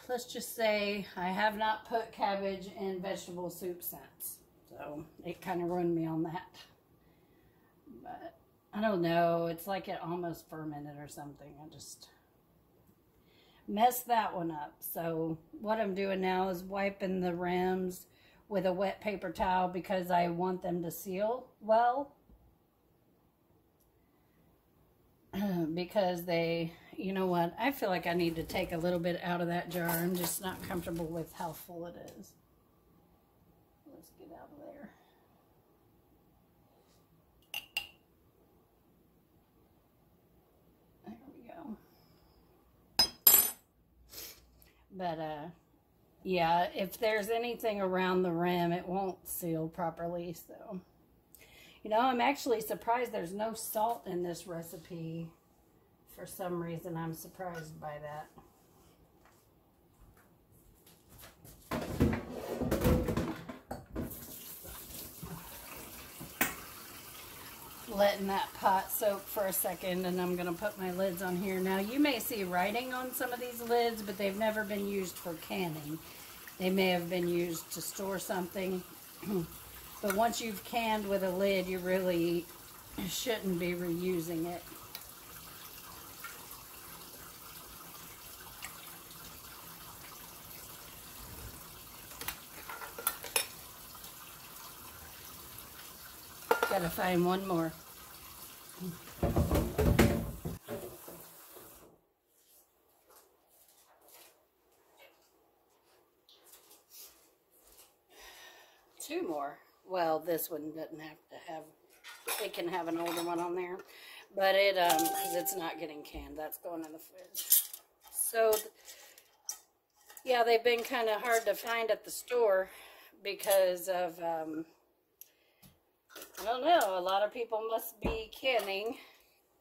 let's just say I have not put cabbage in vegetable soup since. So it kind of ruined me on that. But I don't know. It's like it almost fermented or something. I just messed that one up. So what I'm doing now is wiping the rims with a wet paper towel because I want them to seal well. Because you know what, I feel like I need to take a little bit out of that jar. I'm just not comfortable with how full it is. Let's get out of there. There we go. But, yeah, if there's anything around the rim, it won't seal properly, so. You know, I'm actually surprised there's no salt in this recipe. For some reason, I'm surprised by that. Letting that pot soak for a second, and I'm going to put my lids on here. Now, you may see writing on some of these lids, but they've never been used for canning. They may have been used to store something. But once you've canned with a lid, you really shouldn't be reusing it. Gotta find one more. Two more. Well, this one doesn't have to have, it can have an older one on there, but because it's not getting canned, that's going in the fridge. So, yeah, they've been kind of hard to find at the store because of, I don't know, a lot of people must be canning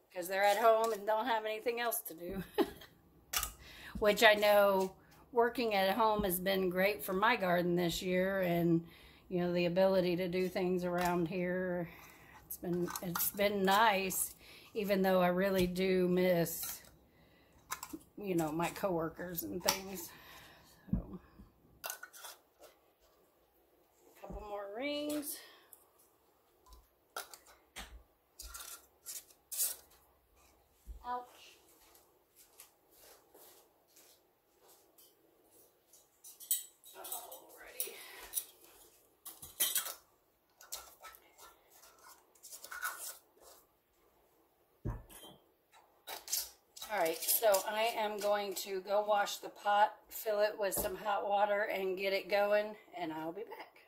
because they're at home and don't have anything else to do. Which I know working at home has been great for my garden this year, and you know, the ability to do things around here, it's been nice, even though I really do miss, you know, my coworkers and things. So, a couple more rings. Ouch. Alrighty. Alright, so I am going to go wash the pot, fill it with some hot water, and get it going, and I'll be back.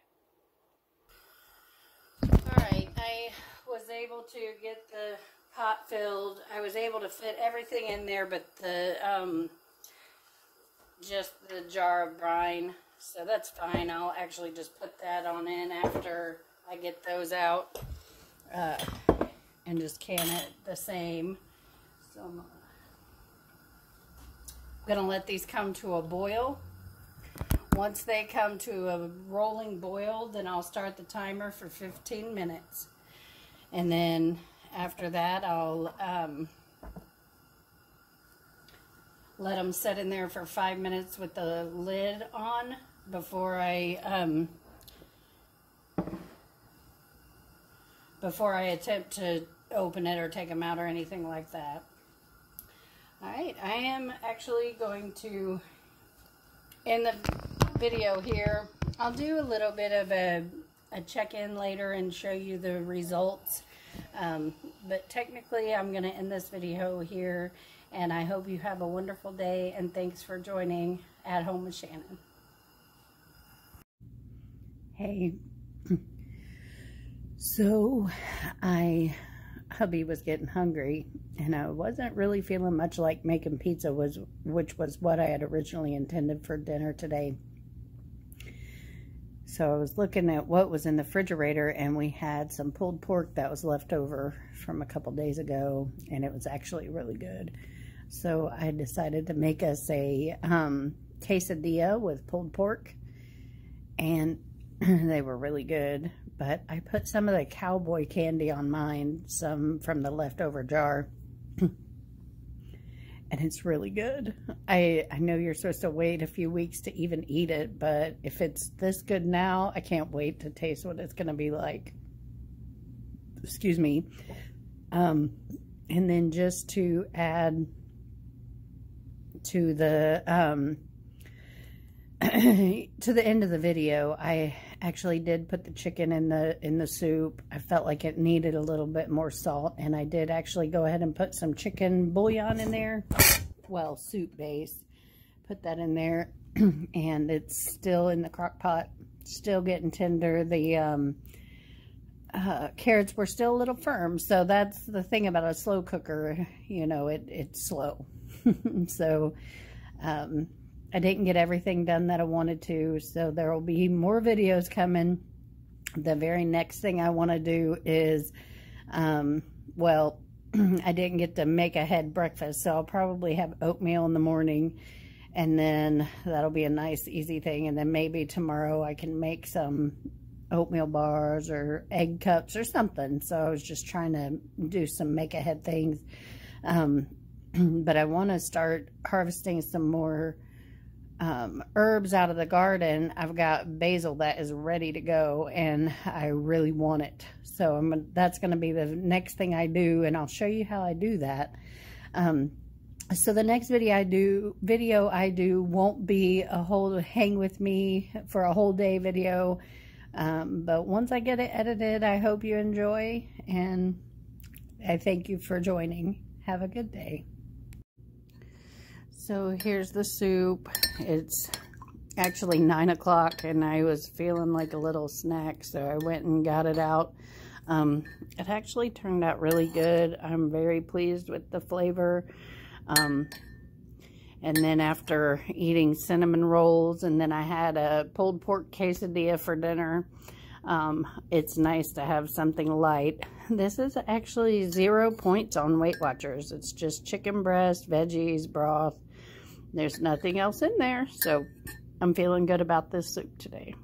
Alright, I was able to get the pot filled. I was able to fit everything in there but the just the jar of brine, so that's fine. I'll actually just put that on in after I get those out and just can it the same. So I'm gonna let these come to a boil Once they come to a rolling boil, then I'll start the timer for 15 minutes. And then after that, I'll let them sit in there for 5 minutes with the lid on before I attempt to open it or take them out or anything like that. Alright, I am actually going to end the video here. I'll do a little bit of a check-in later and show you the results. But technically, I'm going to end this video here. And I hope you have a wonderful day. And thanks for joining At Home with Shannon. Hey. So, hubby was getting hungry. And I wasn't really feeling much like making pizza, which was what I had originally intended for dinner today. So I was looking at what was in the refrigerator, and we had some pulled pork that was left over from a couple days ago, and it was actually really good. So I decided to make us a quesadilla with pulled pork, and they were really good. But I put some of the cowboy candy on mine, some from the leftover jar, and it's really good. I know you're supposed to wait a few weeks to even eat it, but if it's this good now, I can't wait to taste what it's going to be like. Excuse me. And then just to add to the to the end of the video, I actually did put the chicken in the soup. I felt like it needed a little bit more salt, and I did actually go ahead and put some chicken bouillon in there. Well, soup base. Put that in there, and it's still in the crock pot, still getting tender. The carrots were still a little firm, so that's the thing about a slow cooker. You know, it's slow. So I didn't get everything done that I wanted to, so there will be more videos coming. The very next thing I want to do is, well, I didn't get to make a head breakfast, so I'll probably have oatmeal in the morning, and then that'll be a nice, easy thing. And then maybe tomorrow I can make some oatmeal bars or egg cups or something. So I was just trying to do some make-ahead things. But I want to start harvesting some more herbs out of the garden. I've got basil that is ready to go, and I really want it. So that's going to be the next thing I do, and I'll show you how I do that. So the next video I do won't be a whole hang with me for a whole day video. But once I get it edited, I hope you enjoy, and I thank you for joining. Have a good day. So here's the soup. It's actually 9 o'clock, and I was feeling like a little snack, so I went and got it out. It actually turned out really good. I'm very pleased with the flavor. And then after eating cinnamon rolls, and then I had a pulled pork quesadilla for dinner, it's nice to have something light. This is actually 0 points on Weight Watchers. It's just chicken breast, veggies, broth. There's nothing else in there, so I'm feeling good about this soup today.